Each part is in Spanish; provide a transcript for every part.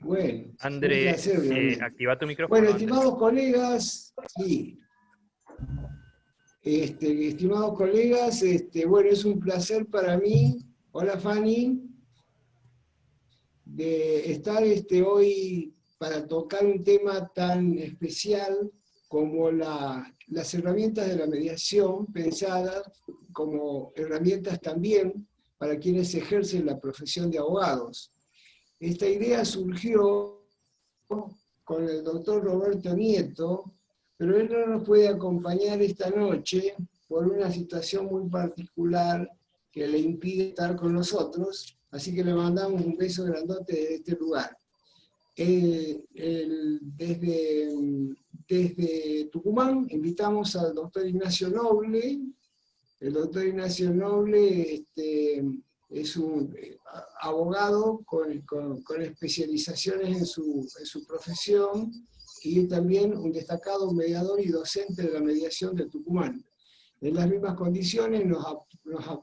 Bueno, un André, placer realmente. activa tu micrófono. Bueno, André. estimados colegas, sí. Estimados colegas, bueno, es un placer para mí, hola Fanny, de estar hoy para tocar un tema tan especial como las herramientas de la mediación, pensadas como herramientas también para quienes ejercen la profesión de abogados. Esta idea surgió con el doctor Roberto Nieto, pero él no nos puede acompañar esta noche por una situación muy particular que le impide estar con nosotros, así que le mandamos un beso grandote de este lugar. Desde Tucumán invitamos al doctor Ignacio Noble. El doctor Ignacio Noble es un abogado con especializaciones en su profesión y también un destacado mediador y docente de la mediación de Tucumán. En las mismas condiciones nos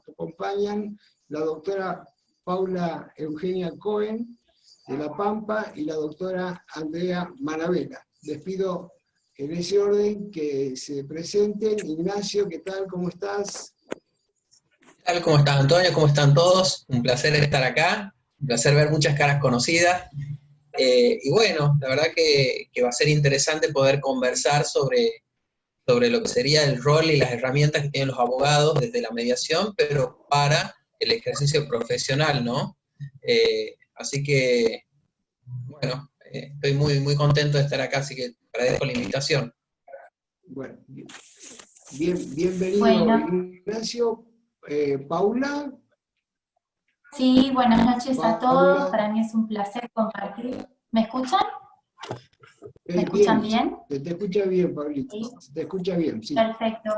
acompañan la doctora Paula Eugenia Cohen de La Pampa y la doctora Andrea Maravela. Les pido en ese orden que se presenten. Ignacio, ¿qué tal? ¿Cómo estás? ¿Qué tal? ¿Cómo estás, Antonio? ¿Cómo están todos? Un placer estar acá, un placer ver muchas caras conocidas. Y bueno, la verdad que va a ser interesante poder conversar sobre lo que sería el rol y las herramientas que tienen los abogados desde la mediación, pero para el ejercicio profesional, ¿no? Así que, bueno, estoy muy contento de estar acá, así que agradezco la invitación. Bueno, bienvenido, Bueno. Ignacio. Paula. Sí, buenas noches a todos. Paula. Para mí es un placer compartir. ¿Me escuchan? ¿Me escuchan bien? Se te escucha bien, Paulita. ¿Sí? Se te escucha bien, sí. Perfecto.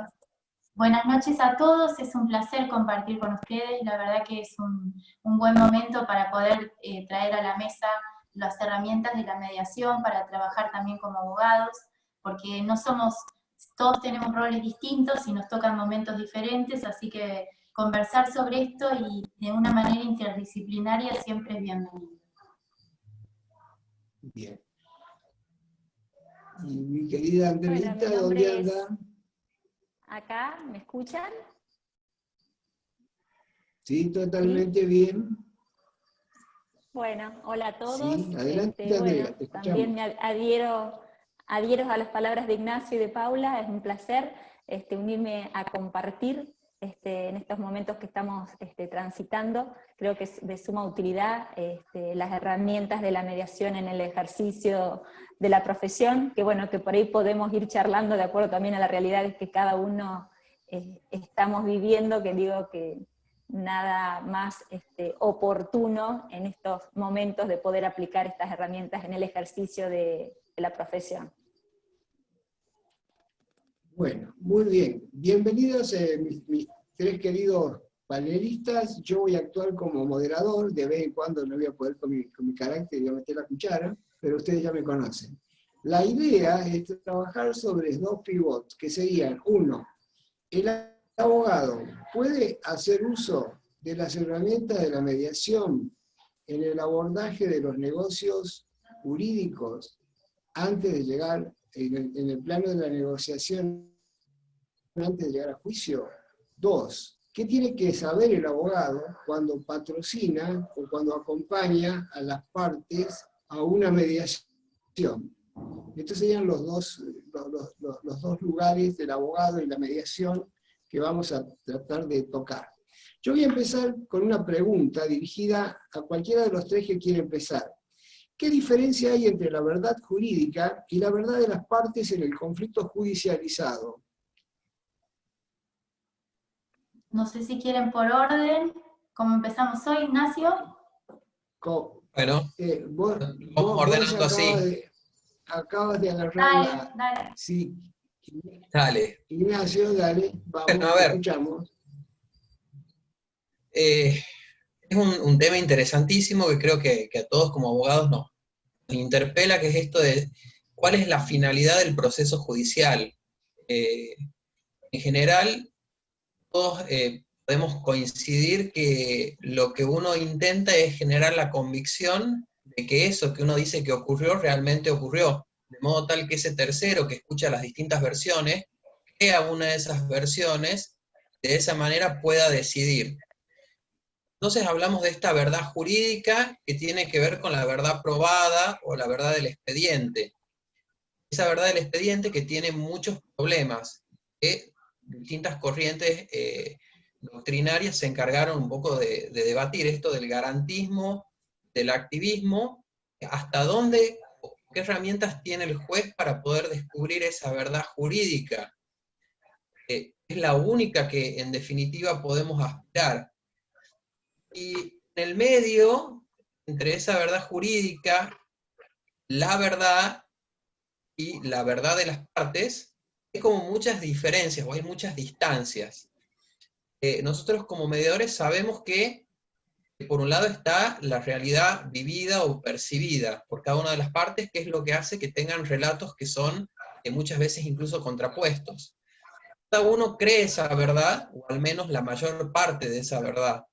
Buenas noches a todos. Es un placer compartir con ustedes. La verdad que es un buen momento para poder traer a la mesa las herramientas de la mediación, para trabajar también como abogados, porque no somos, todos tenemos roles distintos y nos tocan momentos diferentes, así que conversar sobre esto y de una manera interdisciplinaria siempre es bienvenido. Bien. Y mi querida Andreita, bueno, mi ¿dónde nombre anda? Acá, ¿me escuchan? Sí, totalmente bien. Bueno, hola a todos. Sí, adelante, Andrea, te escuchamos. También me adhiero a las palabras de Ignacio y de Paula. Es un placer unirme a compartir en estos momentos que estamos transitando. Creo que es de suma utilidad las herramientas de la mediación en el ejercicio de la profesión, que bueno, que por ahí podemos ir charlando de acuerdo también a las realidades que cada uno estamos viviendo, que digo que nada más oportuno en estos momentos de poder aplicar estas herramientas en el ejercicio de la profesión. Bueno, muy bien. Bienvenidos mis tres queridos panelistas. Yo voy a actuar como moderador. De vez en cuando no voy a poder con mi carácter y voy a meter la cuchara, pero ustedes ya me conocen. La idea es trabajar sobre dos pivots, que serían, uno, el abogado puede hacer uso de las herramientas de la mediación en el abordaje de los negocios jurídicos antes de llegar en el plano de la negociación, antes de llegar a juicio. Dos, ¿qué tiene que saber el abogado cuando patrocina o cuando acompaña a las partes a una mediación? Estos serían los dos lugares del abogado y la mediación que vamos a tratar de tocar. Yo voy a empezar con una pregunta dirigida a cualquiera de los tres que quiere empezar. ¿Qué diferencia hay entre la verdad jurídica y la verdad de las partes en el conflicto judicializado? No sé si quieren por orden. ¿Cómo empezamos hoy, Ignacio? Bueno, Vos ordenando así. Acabas de agarrar Dale. Sí. Dale. Ignacio, dale, vamos, Bueno, a ver. escuchamos. Es un tema interesantísimo que creo que a todos como abogados nos interpela, que es esto de cuál es la finalidad del proceso judicial. En general, todos podemos coincidir que lo que uno intenta es generar la convicción de que eso que uno dice que ocurrió realmente ocurrió, de modo tal que ese tercero que escucha las distintas versiones, crea una de esas versiones, de esa manera pueda decidir. Entonces hablamos de esta verdad jurídica que tiene que ver con la verdad probada o la verdad del expediente. Esa verdad del expediente que tiene muchos problemas, que distintas corrientes doctrinarias se encargaron un poco de debatir esto del garantismo, del activismo, hasta dónde, qué herramientas tiene el juez para poder descubrir esa verdad jurídica. Es la única que en definitiva podemos aspirar. Y en el medio, entre esa verdad jurídica, la verdad y la verdad de las partes, hay como muchas diferencias o hay muchas distancias. Nosotros como mediadores sabemos que por un lado está la realidad vivida o percibida por cada una de las partes, que es lo que hace que tengan relatos que son muchas veces incluso contrapuestos. Cada uno cree esa verdad, o al menos la mayor parte de esa verdad.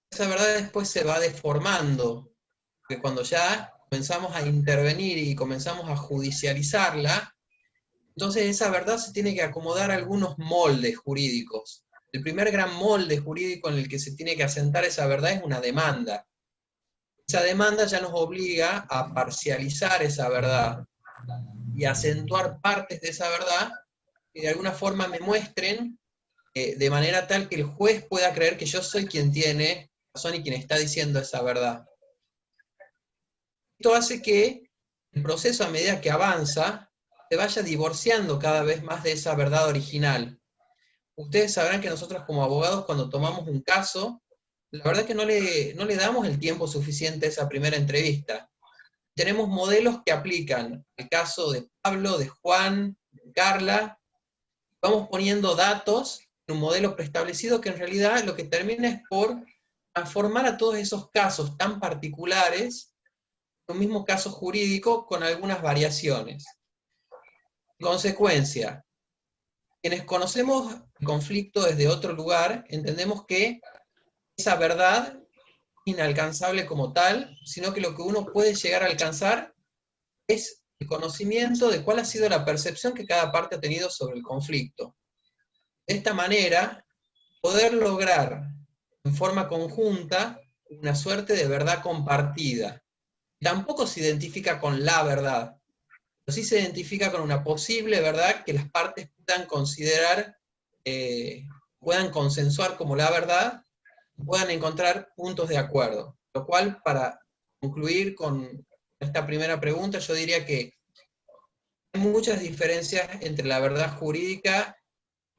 Esa verdad después se va deformando, porque cuando ya comenzamos a intervenir y comenzamos a judicializarla, entonces esa verdad se tiene que acomodar a algunos moldes jurídicos. El primer gran molde jurídico en el que se tiene que asentar esa verdad es una demanda. Esa demanda ya nos obliga a parcializar esa verdad y a acentuar partes de esa verdad que de alguna forma me muestren de manera tal que el juez pueda creer que yo soy quien tiene razón y quien está diciendo esa verdad. Esto hace que el proceso, a medida que avanza, se vaya divorciando cada vez más de esa verdad original. Ustedes sabrán que nosotros como abogados, cuando tomamos un caso, la verdad es que no le damos el tiempo suficiente a esa primera entrevista. Tenemos modelos que aplican el caso de Pablo, de Juan, de Carla, vamos poniendo datos en un modelo preestablecido que en realidad lo que termina es por transformar a todos esos casos tan particulares en un mismo caso jurídico con algunas variaciones. En consecuencia, quienes conocemos el conflicto desde otro lugar, entendemos que esa verdad es inalcanzable como tal, sino que lo que uno puede llegar a alcanzar es el conocimiento de cuál ha sido la percepción que cada parte ha tenido sobre el conflicto. De esta manera, poder lograr en forma conjunta una suerte de verdad compartida. Tampoco se identifica con la verdad, pero sí se identifica con una posible verdad que las partes puedan considerar, puedan consensuar como la verdad, puedan encontrar puntos de acuerdo. Lo cual, para concluir con esta primera pregunta, yo diría que hay muchas diferencias entre la verdad jurídica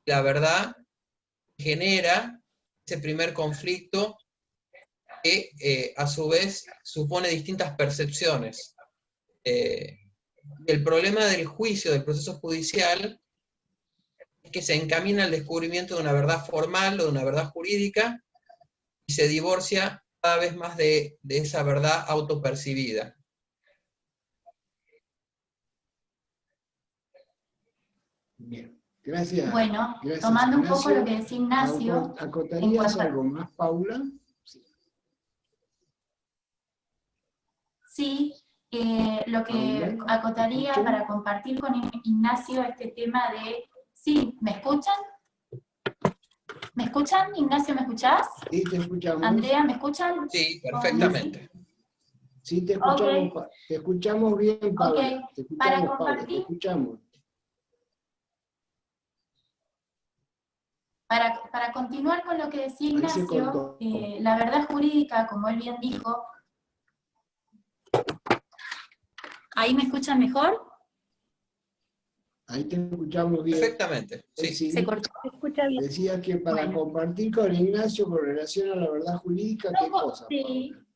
y la verdad que genera ese primer conflicto que a su vez supone distintas percepciones. El problema del juicio, del proceso judicial, es que se encamina al descubrimiento de una verdad formal o de una verdad jurídica y se divorcia cada vez más de esa verdad autopercibida. Bien, gracias. Bueno, Gracias, tomando un Ignacio. poco lo que decía Ignacio, ¿Acotarías algo más, Paula? Sí, lo que Paula, acotaría ¿te escucho? para compartir con Ignacio este tema de... Sí, ¿me escuchan? ¿Me escuchan? Ignacio, ¿me escuchás? Sí, te escuchamos. Andrea, ¿me escuchan? Sí, perfectamente. Sí, te escuchamos, Okay. te escuchamos bien, Paula. Okay. Te escuchamos, Para Paula, te compartir, escuchamos. para continuar con lo que decía Ahí se Ignacio, cortó. la verdad jurídica, como él bien dijo... ¿Ahí me escuchan mejor? Ahí te escuchamos bien. Perfectamente, sí. Sí. Se cortó, se escucha bien. Decía que para Bueno. compartir con Ignacio con relación a la verdad jurídica, ¿qué cosa, Sí. Paula?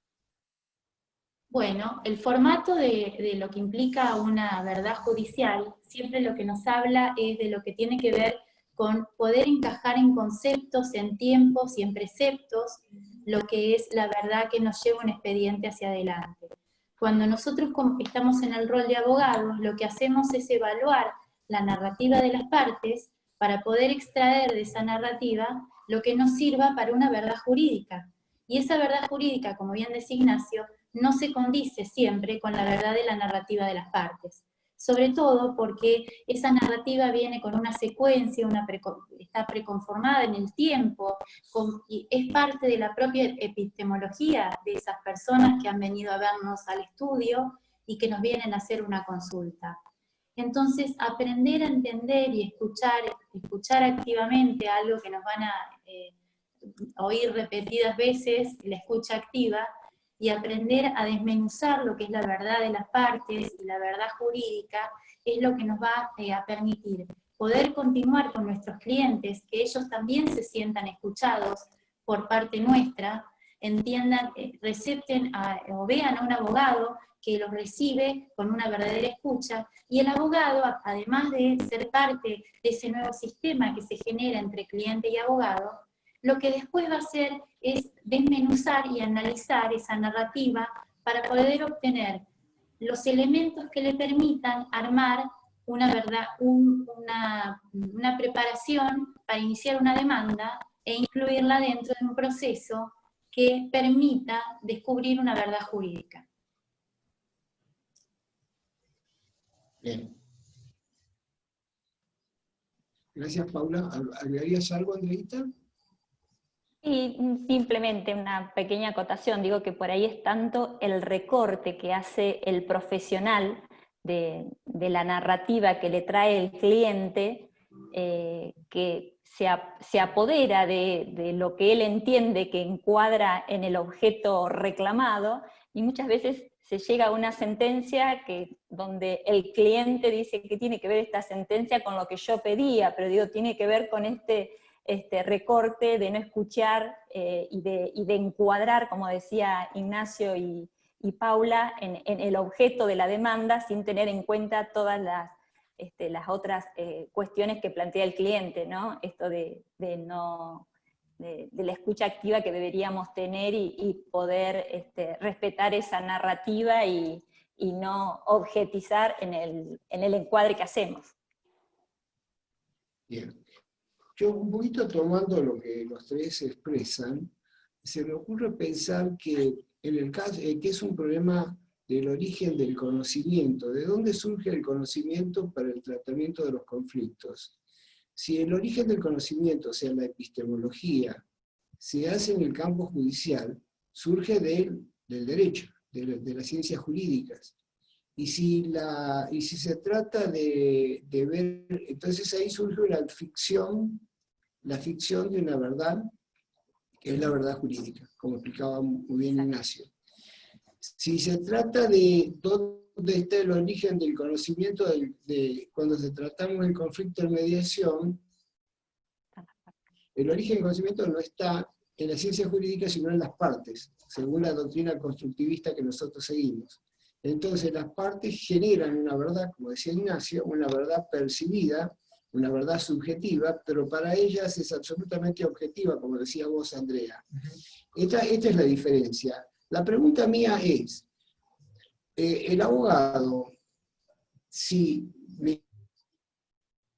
Bueno, el formato de lo que implica una verdad judicial, siempre lo que nos habla es de lo que tiene que ver con poder encajar en conceptos, en tiempos y en preceptos, lo que es la verdad que nos lleva un expediente hacia adelante. Cuando nosotros estamos en el rol de abogados, lo que hacemos es evaluar la narrativa de las partes para poder extraer de esa narrativa lo que nos sirva para una verdad jurídica. Y esa verdad jurídica, como bien decía Ignacio, no se condice siempre con la verdad de la narrativa de las partes. Sobre todo porque esa narrativa viene con una secuencia, está preconformada en el tiempo, y es parte de la propia epistemología de esas personas que han venido a vernos al estudio y que nos vienen a hacer una consulta. Entonces, aprender a entender y escuchar activamente algo que nos van a oír repetidas veces, la escucha activa, y aprender a desmenuzar lo que es la verdad de las partes y la verdad jurídica, es lo que nos va a permitir poder continuar con nuestros clientes, que ellos también se sientan escuchados por parte nuestra, entiendan, recepten o vean a un abogado que los recibe con una verdadera escucha, y el abogado, además de ser parte de ese nuevo sistema que se genera entre cliente y abogado, lo que después va a hacer es desmenuzar y analizar esa narrativa para poder obtener los elementos que le permitan armar una verdad, una preparación para iniciar una demanda e incluirla dentro de un proceso que permita descubrir una verdad jurídica. Bien. Gracias, Paula. ¿Agregarías algo, Andreita? Y simplemente una pequeña acotación, digo que por ahí es tanto el recorte que hace el profesional de la narrativa que le trae el cliente, que se apodera de lo que él entiende que encuadra en el objeto reclamado, y muchas veces se llega a una sentencia donde el cliente dice que tiene que ver esta sentencia con lo que yo pedía, pero digo, tiene que ver con este recorte de no escuchar y de encuadrar, como decía Ignacio y Paula, en el objeto de la demanda, sin tener en cuenta todas las otras cuestiones que plantea el cliente, ¿no? Esto de la escucha activa que deberíamos tener y poder respetar esa narrativa y no objetizar en el encuadre que hacemos. Bien. Yo, un poquito tomando lo que los tres expresan, se me ocurre pensar que en el caso, que es un problema del origen del conocimiento, de dónde surge el conocimiento para el tratamiento de los conflictos. Si el origen del conocimiento, o sea, la epistemología, se hace en el campo judicial, surge del derecho, de las ciencias jurídicas. Y si se trata de ver, entonces ahí surge la ficción de una verdad, que es la verdad jurídica, como explicaba muy bien Ignacio. Si se trata de dónde está el origen del conocimiento, cuando se tratamos del conflicto de mediación, el origen del conocimiento no está en la ciencia jurídica, sino en las partes, según la doctrina constructivista que nosotros seguimos. Entonces las partes generan una verdad, como decía Ignacio, una verdad percibida, una verdad subjetiva, pero para ellas es absolutamente objetiva, como decía vos, Andrea. Esta es la diferencia. La pregunta mía es, el abogado,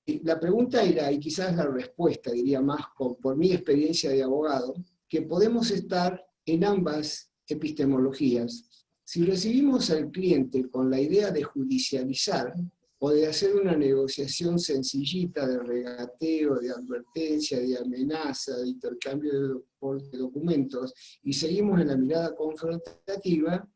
la pregunta y quizás la respuesta, diría más por mi experiencia de abogado, que podemos estar en ambas epistemologías. Si recibimos al cliente con la idea de judicializar, o de hacer una negociación sencillita de regateo, de advertencia, de amenaza, de intercambio de documentos, y seguimos en la mirada confrontativa,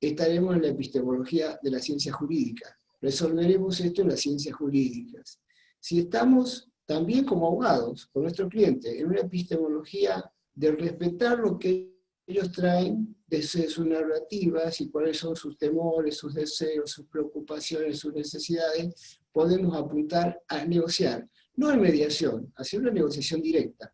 estaremos en la epistemología de la ciencia jurídica. Resolveremos esto en las ciencias jurídicas. Si estamos también como abogados, con nuestro cliente, en una epistemología de respetar lo que ellos traen, desde sus narrativas y cuáles son sus temores, sus deseos, sus preocupaciones, sus necesidades, podemos apuntar a negociar, no en mediación, hacer una negociación directa.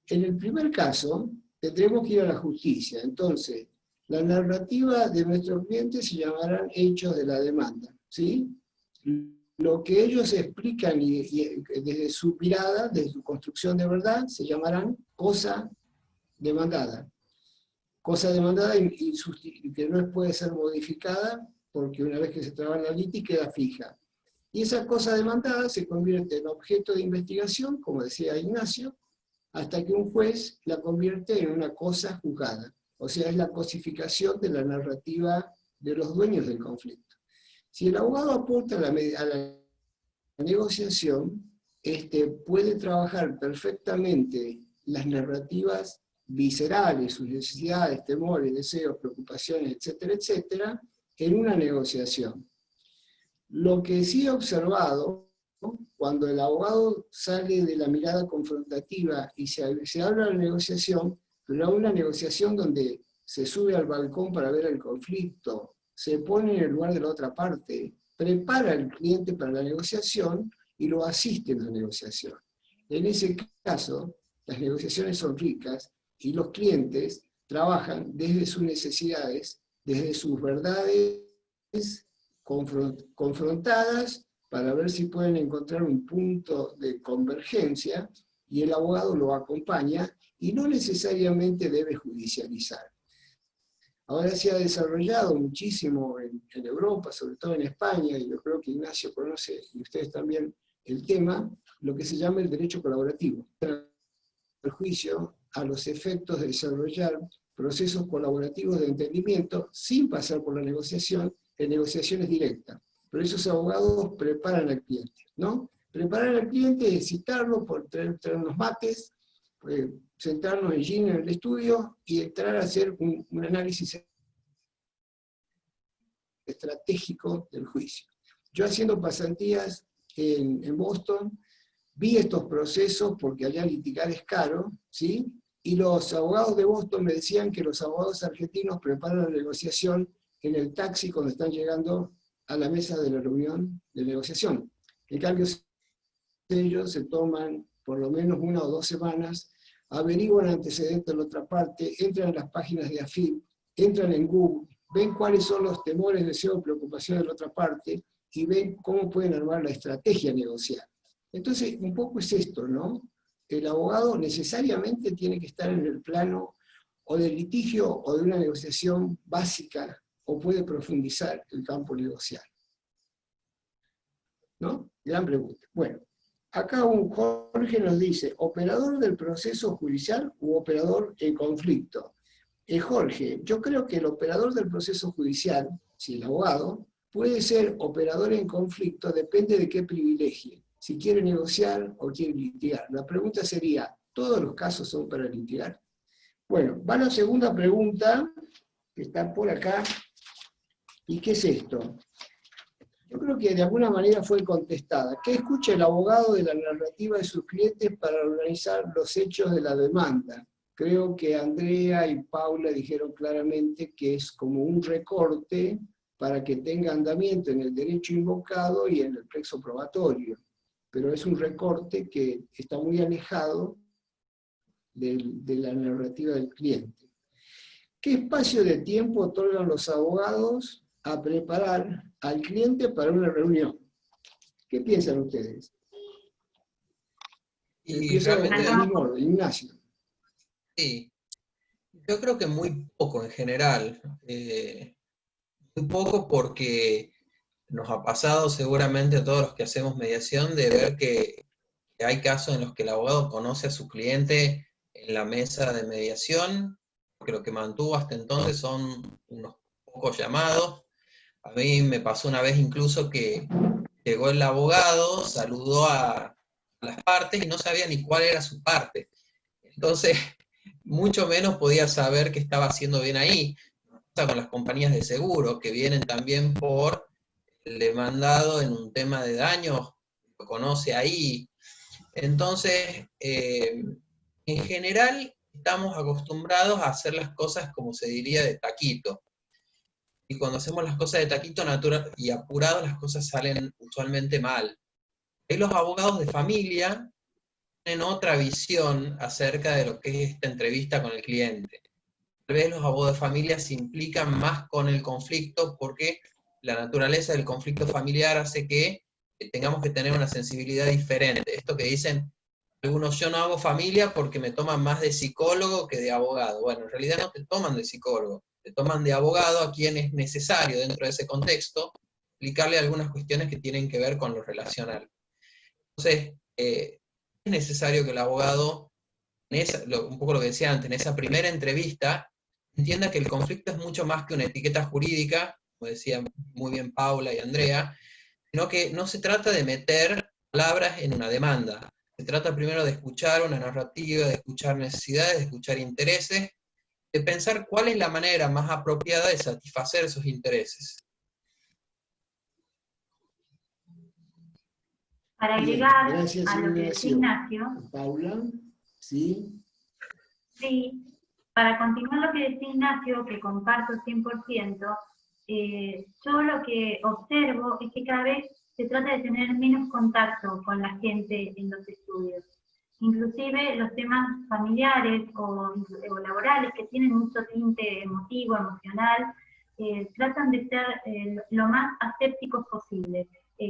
En el primer caso, tendremos que ir a la justicia. Entonces, la narrativa de nuestros clientes se llamarán hechos de la demanda, ¿sí? Lo que ellos explican desde su mirada, desde su construcción de verdad, se llamarán cosa demandada. Cosa demandada y que no puede ser modificada, porque una vez que se traba en la litis queda fija. Y esa cosa demandada se convierte en objeto de investigación, como decía Ignacio, hasta que un juez la convierte en una cosa juzgada. O sea, es la cosificación de la narrativa de los dueños del conflicto. Si el abogado aporta a la negociación, puede trabajar perfectamente las narrativas viscerales, sus necesidades, temores, deseos, preocupaciones, etcétera, etcétera, en una negociación. Lo que sí he observado, ¿no?, cuando el abogado sale de la mirada confrontativa y se habla de la negociación, pero una negociación donde se sube al balcón para ver el conflicto, se pone en el lugar de la otra parte, prepara al cliente para la negociación y lo asiste en la negociación. En ese caso, las negociaciones son ricas y los clientes trabajan desde sus necesidades, desde sus verdades confrontadas, para ver si pueden encontrar un punto de convergencia, y el abogado lo acompaña y no necesariamente debe judicializar. Ahora se ha desarrollado muchísimo en Europa, sobre todo en España, y yo creo que Ignacio conoce, y ustedes también, el tema, lo que se llama el derecho colaborativo. El juicio a los efectos de desarrollar procesos colaborativos de entendimiento sin pasar por la negociación, en negociaciones directas. Pero esos abogados preparan al cliente, ¿no? Preparar al cliente es citarlo, por traer unos mates, sentarnos en jean en el estudio y entrar a hacer un análisis estratégico del juicio. Yo, haciendo pasantías en Boston, vi estos procesos porque allá litigar es caro, ¿sí? Y los abogados de Boston me decían que los abogados argentinos preparan la negociación en el taxi cuando están llegando a la mesa de la reunión de negociación. En cambio, ellos se toman por lo menos 1 o 2 semanas, averiguan antecedentes de la otra parte, entran en las páginas de AFIP, entran en Google, ven cuáles son los temores, deseos, preocupaciones de la otra parte, y ven cómo pueden armar la estrategia negocial. Entonces, un poco es esto, ¿no? El abogado necesariamente tiene que estar en el plano o del litigio o de una negociación básica, o puede profundizar el campo negocial. ¿No? Gran pregunta. Bueno, acá un Jorge nos dice, ¿operador del proceso judicial u operador en conflicto? Jorge, yo creo que el operador del proceso judicial, si el abogado, puede ser operador en conflicto, depende de qué privilegie, si quiere negociar o quiere litigar. La pregunta sería, ¿todos los casos son para litigar? Bueno, va la segunda pregunta, que está por acá. ¿Y qué es esto? Yo creo que de alguna manera fue contestada. ¿Qué escucha el abogado de la narrativa de sus clientes para organizar los hechos de la demanda? Creo que Andrea y Paula dijeron claramente que es como un recorte para que tenga andamiento en el derecho invocado y en el plexo probatorio. Pero es un recorte que está muy alejado de la narrativa del cliente. ¿Qué espacio de tiempo otorgan los abogados a preparar al cliente para una reunión? ¿Qué piensan ustedes? Empiezo con el mismo orden, Ignacio. Sí, yo creo que muy poco en general. Muy poco porque nos ha pasado seguramente a todos los que hacemos mediación de ver que hay casos en los que el abogado conoce a su cliente en la mesa de mediación, porque lo que mantuvo hasta entonces son unos pocos llamados. A mí me pasó una vez incluso que llegó el abogado, saludó a las partes y no sabía ni cuál era su parte. Entonces, mucho menos podía saber qué estaba haciendo bien ahí. Pasa con las compañías de seguro, que vienen también por el demandado en un tema de daños, lo conoce ahí. Entonces, en general, estamos acostumbrados a hacer las cosas, como se diría, de taquito. Y cuando hacemos las cosas de taquito natural y apurado, las cosas salen usualmente mal. Ahí los abogados de familia tienen otra visión acerca de lo que es esta entrevista con el cliente. Tal vez los abogados de familia se implican más con el conflicto porque la naturaleza del conflicto familiar hace que tengamos que tener una sensibilidad diferente. Esto que dicen algunos, yo no hago familia porque me toman más de psicólogo que de abogado. Bueno, en realidad no te toman de psicólogo, te toman de abogado a quien es necesario dentro de ese contexto explicarle algunas cuestiones que tienen que ver con lo relacional. Entonces, es necesario que el abogado, un poco lo que decía antes, en esa primera entrevista, entienda que el conflicto es mucho más que una etiqueta jurídica, como decían muy bien Paula y Andrea, sino que no se trata de meter palabras en una demanda. Se trata primero de escuchar una narrativa, de escuchar necesidades, de escuchar intereses, de pensar cuál es la manera más apropiada de satisfacer esos intereses. Para Bien, agregar gracias, a lo que decía Ignacio, Paula, ¿sí? sí, para continuar lo que decía Ignacio, que comparto 100%, yo lo que observo es que cada vez se trata de tener menos contacto con la gente en los estudios. Inclusive los temas familiares o laborales que tienen mucho tinte emotivo, emocional, tratan de ser lo más asépticos posible.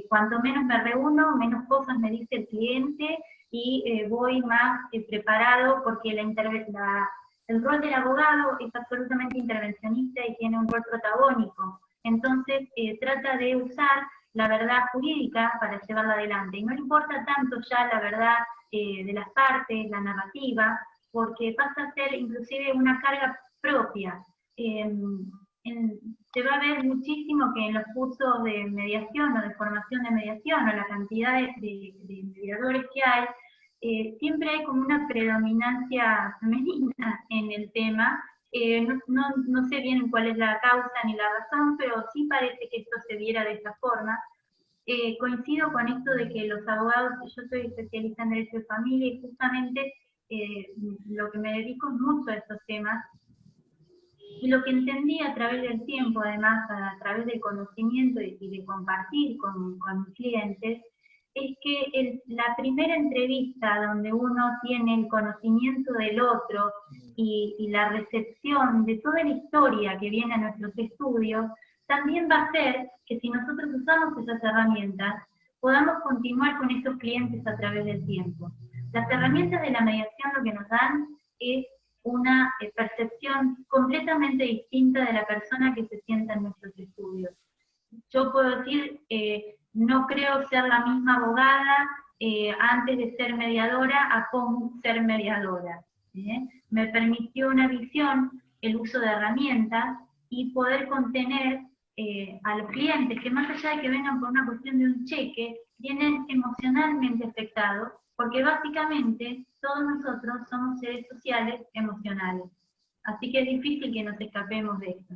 Cuanto menos me reúno, menos cosas me dice el cliente y voy más preparado porque el rol del abogado es absolutamente intervencionista y tiene un rol protagónico. Entonces trata de usar la verdad jurídica para llevarla adelante. Y no le importa tanto ya la verdad de las partes, la narrativa, porque pasa a ser inclusive una carga propia. Se va a ver muchísimo que en los cursos de mediación o de formación de mediación o la cantidad de mediadores que hay, siempre hay como una predominancia femenina en el tema. No sé bien cuál es la causa ni la razón, pero sí parece que esto se viera de esta forma. Coincido con esto de que los abogados, yo soy especialista en derecho de familia y justamente lo que me dedico es mucho a estos temas. Y lo que entendí a través del tiempo, además, a través del conocimiento y de compartir con mis clientes, es que la primera entrevista donde uno tiene el conocimiento del otro y la recepción de toda la historia que viene a nuestros estudios, también va a hacer que si nosotros usamos esas herramientas, podamos continuar con esos clientes a través del tiempo. Las herramientas de la mediación lo que nos dan es una percepción completamente distinta de la persona que se sienta en nuestros estudios. Yo puedo decir, no creo ser la misma abogada antes de ser mediadora a cómo ser mediadora. Me permitió una visión, el uso de herramientas y poder contener a los clientes que más allá de que vengan por una cuestión de un cheque, vienen emocionalmente afectados, porque básicamente todos nosotros somos seres sociales emocionales. Así que es difícil que nos escapemos de esto.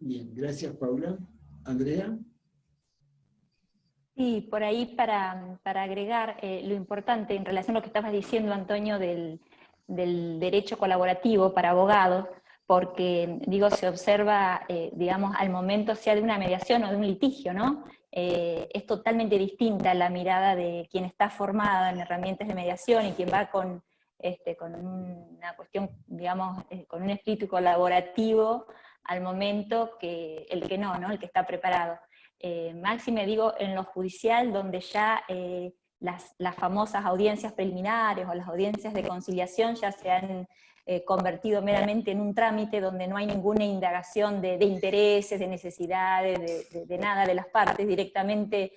Bien, gracias Paula. Andrea. Sí, por ahí para agregar lo importante en relación a lo que estabas diciendo, Antonio, del derecho colaborativo para abogados, porque, digo, se observa, digamos, al momento sea de una mediación o de un litigio, ¿no? Es totalmente distinta la mirada de quien está formada en herramientas de mediación y quien va con una cuestión, digamos, con un espíritu colaborativo al momento que el que no, el que está preparado. Máxime, digo, en lo judicial, donde ya las famosas audiencias preliminares o las audiencias de conciliación ya se han convertido meramente en un trámite donde no hay ninguna indagación de intereses, de necesidades, de nada de las partes, directamente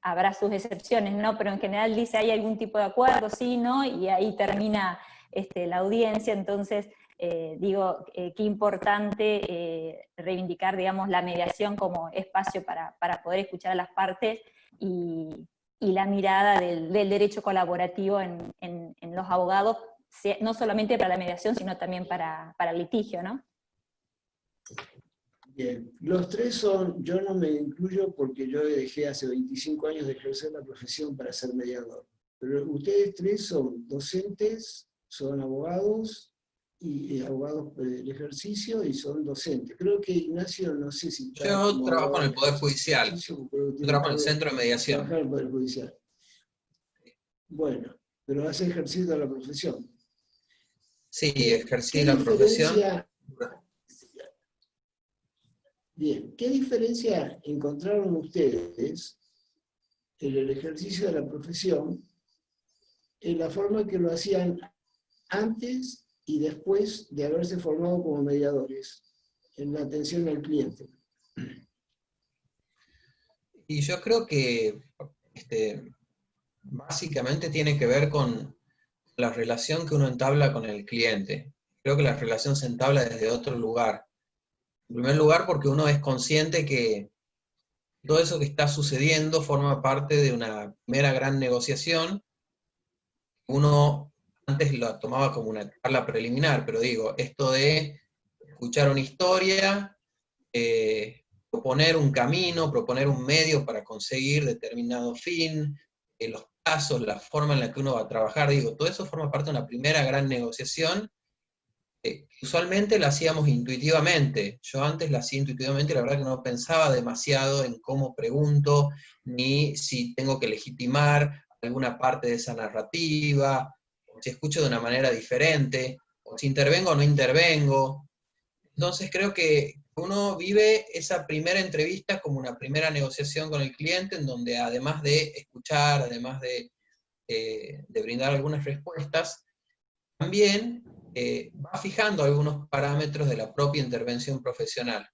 habrá sus excepciones, ¿no? Pero en general dice, ¿hay algún tipo de acuerdo? Sí, ¿no? Y ahí termina la audiencia. Entonces, digo, qué importante reivindicar, digamos, la mediación como espacio para poder escuchar a las partes y la mirada del derecho colaborativo en los abogados, no solamente para la mediación, sino también para el litigio, ¿no? Bien, los tres son, yo no me incluyo porque yo dejé hace 25 años de ejercer la profesión para ser mediador, pero ustedes tres son docentes, son abogados, y abogados del ejercicio y son docentes. Creo que Ignacio, no sé si... Yo trabajo en el Poder Judicial, yo trabajo en el Centro de Mediación. Trabajar en el Poder Judicial. Bueno, pero has ejercido la profesión. Sí, ejercí la profesión. Bien, ¿qué diferencia encontraron ustedes en el ejercicio de la profesión en la forma que lo hacían antes y después de haberse formado como mediadores en la atención al cliente? Y yo creo que básicamente tiene que ver con la relación que uno entabla con el cliente. Creo que la relación se entabla desde otro lugar. En primer lugar, porque uno es consciente que todo eso que está sucediendo forma parte de una primera gran negociación. Uno antes lo tomaba como una charla preliminar, pero digo, esto de escuchar una historia, proponer un camino, proponer un medio para conseguir determinado fin, los pasos, la forma en la que uno va a trabajar, digo, todo eso forma parte de una primera gran negociación. Usualmente la hacíamos intuitivamente. Yo antes la hacía intuitivamente, la verdad que no pensaba demasiado en cómo pregunto, ni si tengo que legitimar alguna parte de esa narrativa, o si escucho de una manera diferente, o si intervengo o no intervengo. Entonces creo que uno vive esa primera entrevista como una primera negociación con el cliente, en donde además de escuchar, además de brindar algunas respuestas, también va fijando algunos parámetros de la propia intervención profesional.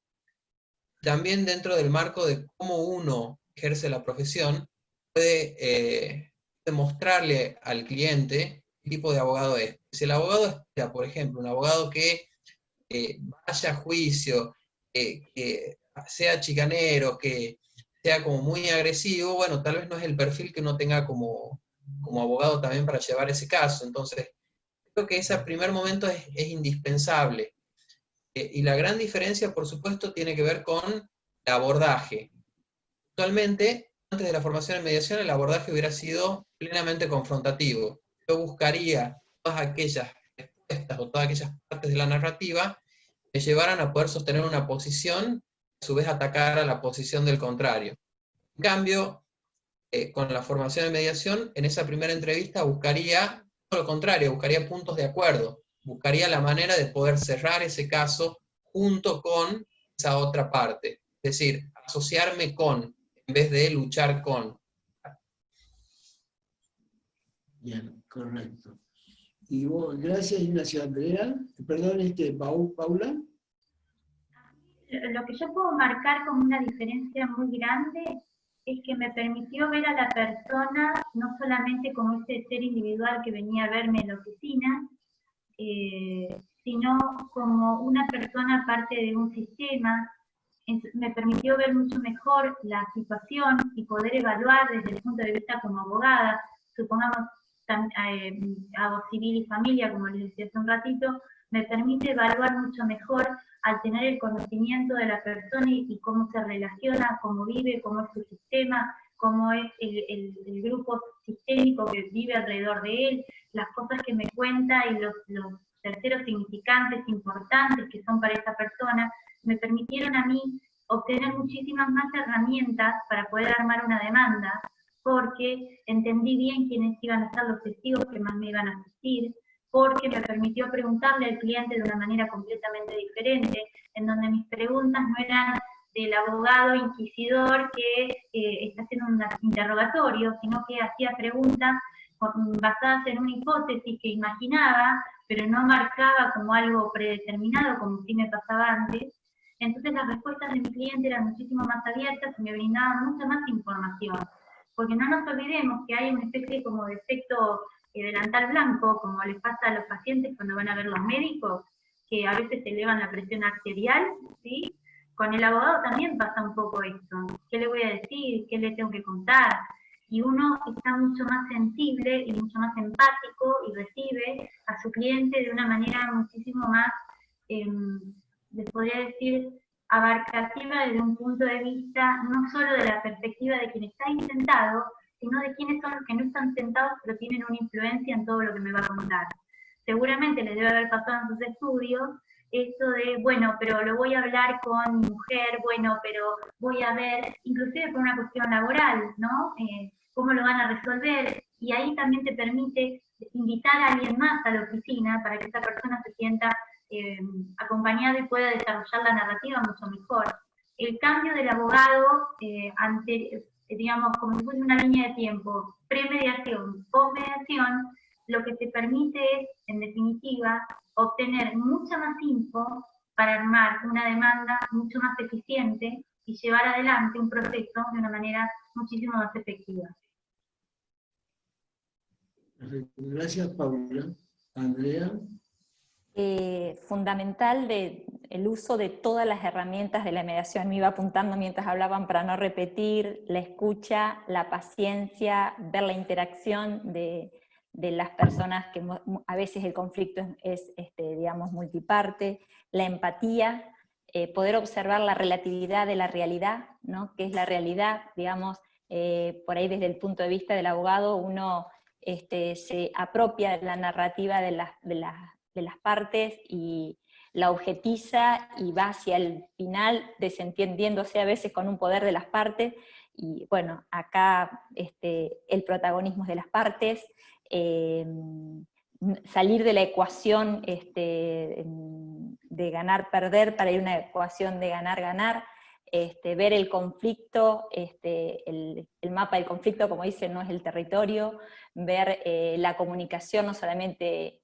También dentro del marco de cómo uno ejerce la profesión, puede demostrarle al cliente qué tipo de abogado es. Si el abogado es, por ejemplo, un abogado que vaya a juicio, que sea chicanero, que sea como muy agresivo, bueno, tal vez no es el perfil que uno tenga como abogado también para llevar ese caso. Entonces, creo que ese primer momento es indispensable. Y la gran diferencia, por supuesto, tiene que ver con el abordaje. Actualmente, antes de la formación en mediación, el abordaje hubiera sido plenamente confrontativo. Yo buscaría todas aquellas respuestas o todas aquellas partes de la narrativa que llevaran a poder sostener una posición, a su vez atacar a la posición del contrario. En cambio, con la formación en mediación, en esa primera entrevista buscaría todo lo contrario, buscaría puntos de acuerdo, buscaría la manera de poder cerrar ese caso junto con esa otra parte, es decir, asociarme con, en vez de luchar con. Bien, correcto. Y vos, gracias Ignacio Andrea. Perdón, Paula. Lo que yo puedo marcar como una diferencia muy grande es que me permitió ver a la persona no solamente como ese ser individual que venía a verme en la oficina, sino como una persona parte de un sistema. Me permitió ver mucho mejor la situación y poder evaluar desde el punto de vista como abogada. Supongamos, hago civil y familia, como les decía hace un ratito, me permite evaluar mucho mejor al tener el conocimiento de la persona y cómo se relaciona, cómo vive, cómo es su sistema, cómo es el grupo sistémico que vive alrededor de él, las cosas que me cuenta y los terceros significantes importantes que son para esa persona, me permitieron a mí obtener muchísimas más herramientas para poder armar una demanda, porque entendí bien quiénes iban a ser los testigos que más me iban a asistir, porque me permitió preguntarle al cliente de una manera completamente diferente, en donde mis preguntas no eran del abogado inquisidor que está haciendo un interrogatorio, sino que hacía preguntas basadas en una hipótesis que imaginaba, pero no marcaba como algo predeterminado, como sí me pasaba antes. Entonces las respuestas de mi cliente eran muchísimo más abiertas y me brindaban mucha más información. Porque no nos olvidemos que hay una especie como de efecto delantal blanco, como les pasa a los pacientes cuando van a ver los médicos, que a veces elevan la presión arterial, ¿sí? Con el abogado también pasa un poco esto. ¿Qué le voy a decir? ¿Qué le tengo que contar? Y uno está mucho más sensible y mucho más empático y recibe a su cliente de una manera muchísimo más, les podría decir, abarcativa desde un punto de vista no solo de la perspectiva de quien está ahí sentado, sino de quiénes son los que no están sentados pero tienen una influencia en todo lo que me va a contar. Seguramente les debe haber pasado en sus estudios esto de, bueno, pero lo voy a hablar con mi mujer, bueno, pero voy a ver, inclusive por una cuestión laboral, ¿no? ¿Cómo lo van a resolver? Y ahí también te permite invitar a alguien más a la oficina para que esa persona se sienta acompañado y pueda desarrollar la narrativa mucho mejor. El cambio del abogado digamos, como si fuese una línea de tiempo, premediación, postmediación, lo que te permite es, en definitiva, obtener mucha más info para armar una demanda mucho más eficiente y llevar adelante un proceso de una manera muchísimo más efectiva. Perfecto. Gracias, Paula. Andrea. Fundamental el uso de todas las herramientas de la mediación. Me iba apuntando mientras hablaban para no repetir: la escucha, la paciencia, ver la interacción de las personas, que a veces el conflicto es digamos, multiparte, la empatía, poder observar la relatividad de la realidad, ¿no? ¿Qué es la realidad? Digamos, por ahí desde el punto de vista del abogado uno se apropia de la narrativa de las partes y la objetiza y va hacia el final, desentendiéndose a veces con un poder de las partes, y bueno, acá el protagonismo es de las partes, salir de la ecuación de ganar-perder para ir a una ecuación de ganar-ganar, ver el conflicto, el mapa del conflicto, como dicen, no es el territorio, ver la comunicación no solamente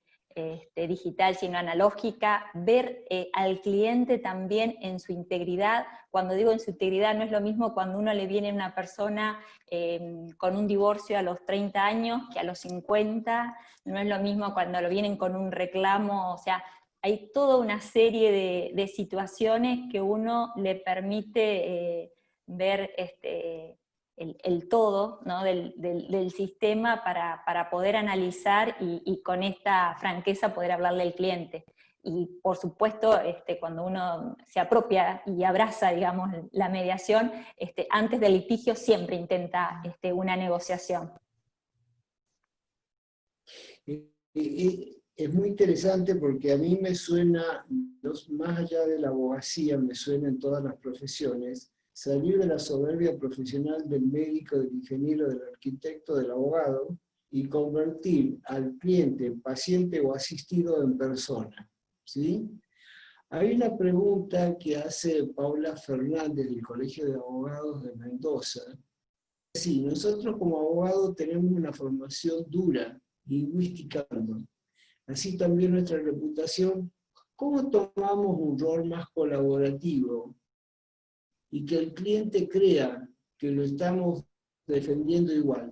digital sino analógica, ver al cliente también en su integridad. Cuando digo en su integridad, no es lo mismo cuando uno le viene a una persona con un divorcio a los 30 años que a los 50, no es lo mismo cuando lo vienen con un reclamo, o sea, hay toda una serie de situaciones que uno le permite ver el todo, ¿no? del sistema para poder analizar y con esta franqueza poder hablarle al cliente. Y por supuesto, cuando uno se apropia y abraza, digamos, la mediación, antes del litigio siempre intenta una negociación. Es muy interesante porque a mí me suena, más allá de la abogacía, me suena en todas las profesiones, salir de la soberbia profesional del médico, del ingeniero, del arquitecto, del abogado, y convertir al cliente, paciente o asistido en persona. ¿Sí? Hay una pregunta que hace Paula Fernández del Colegio de Abogados de Mendoza. Sí, nosotros como abogados tenemos una formación dura, lingüística, así también nuestra reputación. ¿Cómo tomamos un rol más colaborativo y que el cliente crea que lo estamos defendiendo igual?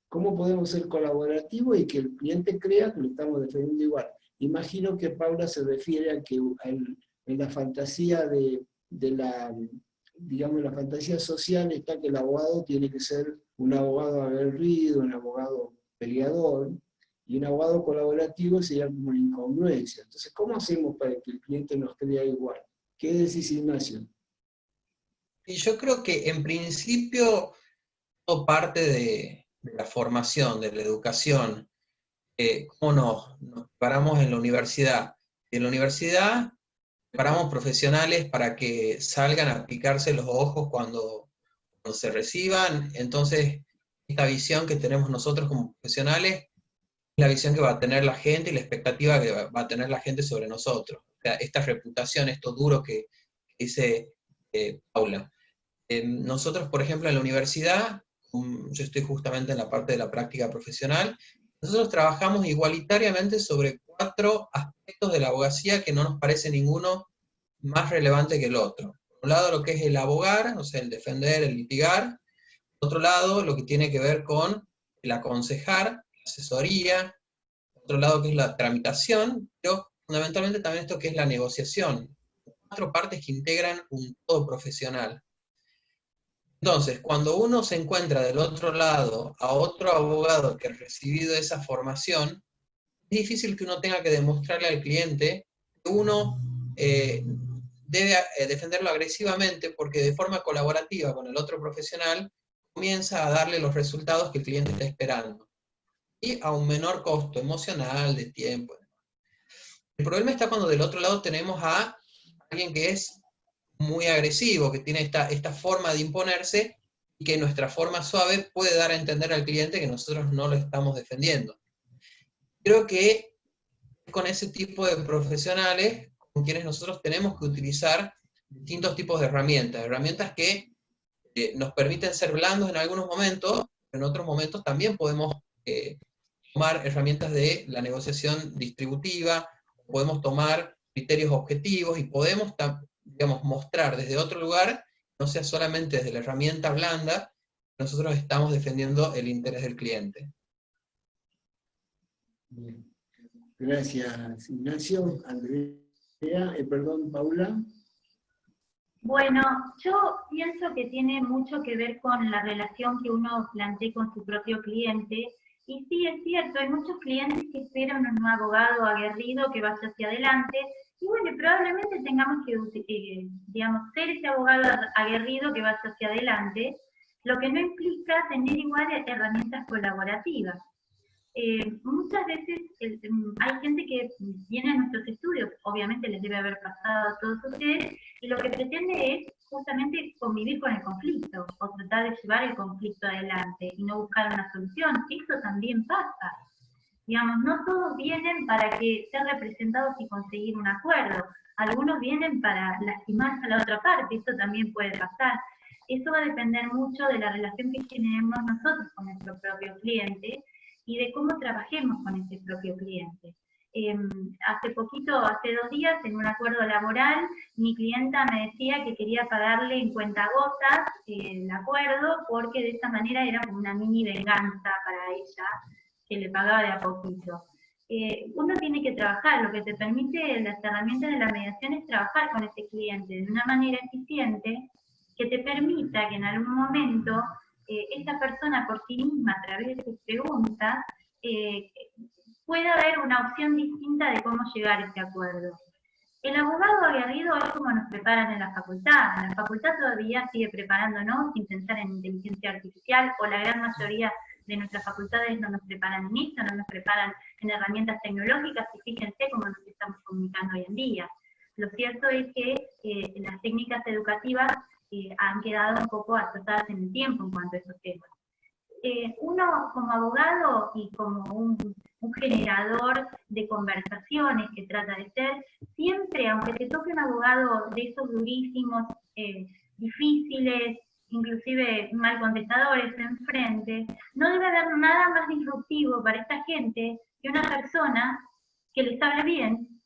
¿Cómo podemos ser colaborativos y que el cliente crea que lo estamos defendiendo igual? Imagino que Paula se refiere a que en la fantasía digamos, la fantasía social está que el abogado tiene que ser un abogado aguerrido, un abogado peleador, y un abogado colaborativo sería como una incongruencia. Entonces, ¿cómo hacemos para que el cliente nos crea igual? ¿Qué decís, Ignacio? Y yo creo que en principio todo parte de la formación, de la educación. ¿Cómo nos preparamos en la universidad? En la universidad preparamos profesionales para que salgan a picarse los ojos cuando se reciban. Entonces, esta visión que tenemos nosotros como profesionales es la visión que va a tener la gente y la expectativa que va a tener la gente sobre nosotros. O sea, esta reputación, esto duro que dice Paula. Nosotros, por ejemplo, en la universidad, yo estoy justamente en la parte de la práctica profesional, nosotros trabajamos igualitariamente sobre 4 aspectos de la abogacía que no nos parece ninguno más relevante que el otro. Por un lado, lo que es el abogar, o sea, el defender, el litigar. Por otro lado, lo que tiene que ver con el aconsejar, la asesoría. Por otro lado, que es la tramitación, pero fundamentalmente también esto que es la negociación. 4 partes que integran un todo profesional. Entonces, cuando uno se encuentra del otro lado a otro abogado que ha recibido esa formación, es difícil que uno tenga que demostrarle al cliente que uno debe defenderlo agresivamente, porque de forma colaborativa con el otro profesional comienza a darle los resultados que el cliente está esperando, y a un menor costo emocional, de tiempo. El problema está cuando del otro lado tenemos a alguien que es muy agresivo, que tiene esta forma de imponerse, y que nuestra forma suave puede dar a entender al cliente que nosotros no lo estamos defendiendo. Creo que con ese tipo de profesionales con quienes nosotros tenemos que utilizar distintos tipos de herramientas que nos permiten ser blandos en algunos momentos, pero en otros momentos también podemos tomar herramientas de la negociación distributiva, podemos tomar criterios objetivos y podemos, digamos, mostrar desde otro lugar, no sea solamente desde la herramienta blanda, nosotros estamos defendiendo el interés del cliente. Bien. Gracias, Ignacio. Andrea, perdón, Paula. Bueno, yo pienso que tiene mucho que ver con la relación que uno plantea con su propio cliente. Y sí, es cierto, hay muchos clientes que esperan un abogado aguerrido que vaya hacia adelante. Y bueno, probablemente tengamos que, digamos, ser ese abogado aguerrido que vaya hacia adelante, lo que no implica tener igual herramientas colaborativas. Muchas veces hay gente que viene a nuestros estudios, obviamente les debe haber pasado a todos ustedes, y lo que pretende es justamente convivir con el conflicto, o tratar de llevar el conflicto adelante, y no buscar una solución. Eso también pasa. Digamos, no todos vienen para que ser representados y conseguir un acuerdo. Algunos vienen para lastimar a la otra parte, eso también puede pasar. Eso va a depender mucho de la relación que generemos nosotros con nuestro propio cliente, y de cómo trabajemos con ese propio cliente. Hace 2 días, en un acuerdo laboral, mi clienta me decía que quería pagarle en cuentagotas el acuerdo, porque de esa manera era como una mini venganza para ella, que le pagaba de a poquito. Uno tiene que trabajar, lo que te permite las herramientas de la mediación es trabajar con ese cliente de una manera eficiente, que te permita que en algún momento esa persona por sí misma, a través de sus preguntas, pueda haber una opción distinta de cómo llegar a ese acuerdo. El abogado aguerrido es como nos preparan en la facultad. En la facultad todavía sigue preparándonos sin pensar en inteligencia artificial, o la gran mayoría de nuestras facultades no nos preparan en esto, no nos preparan en herramientas tecnológicas, y fíjense cómo nos estamos comunicando hoy en día. Lo cierto es que las técnicas educativas han quedado un poco atrasadas en el tiempo en cuanto a esos temas. Uno como abogado y como un generador de conversaciones que trata de ser, siempre, aunque te toque un abogado de esos durísimos, difíciles, inclusive mal contestadores enfrente, no debe haber nada más disruptivo para esta gente que una persona que les hable bien,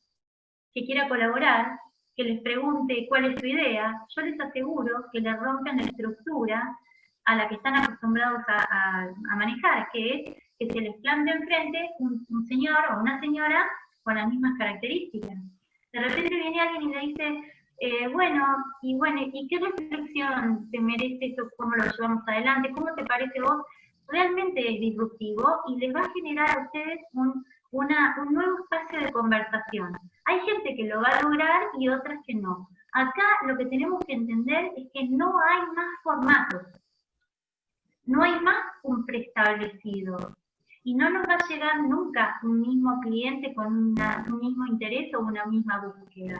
que quiera colaborar, que les pregunte cuál es su idea. Yo les aseguro que le rompen la estructura a la que están acostumbrados a manejar, que es que se les plante enfrente un señor o una señora con las mismas características. De repente viene alguien y le dice, ¿y qué reflexión te merece eso? ¿Cómo lo llevamos adelante? ¿Cómo te parece vos? Realmente es disruptivo y les va a generar a ustedes un nuevo espacio de conversación. Hay gente que lo va a lograr y otras que no. Acá lo que tenemos que entender es que no hay más formatos. No hay más un preestablecido. Y no nos va a llegar nunca un mismo cliente con un mismo interés o una misma búsqueda.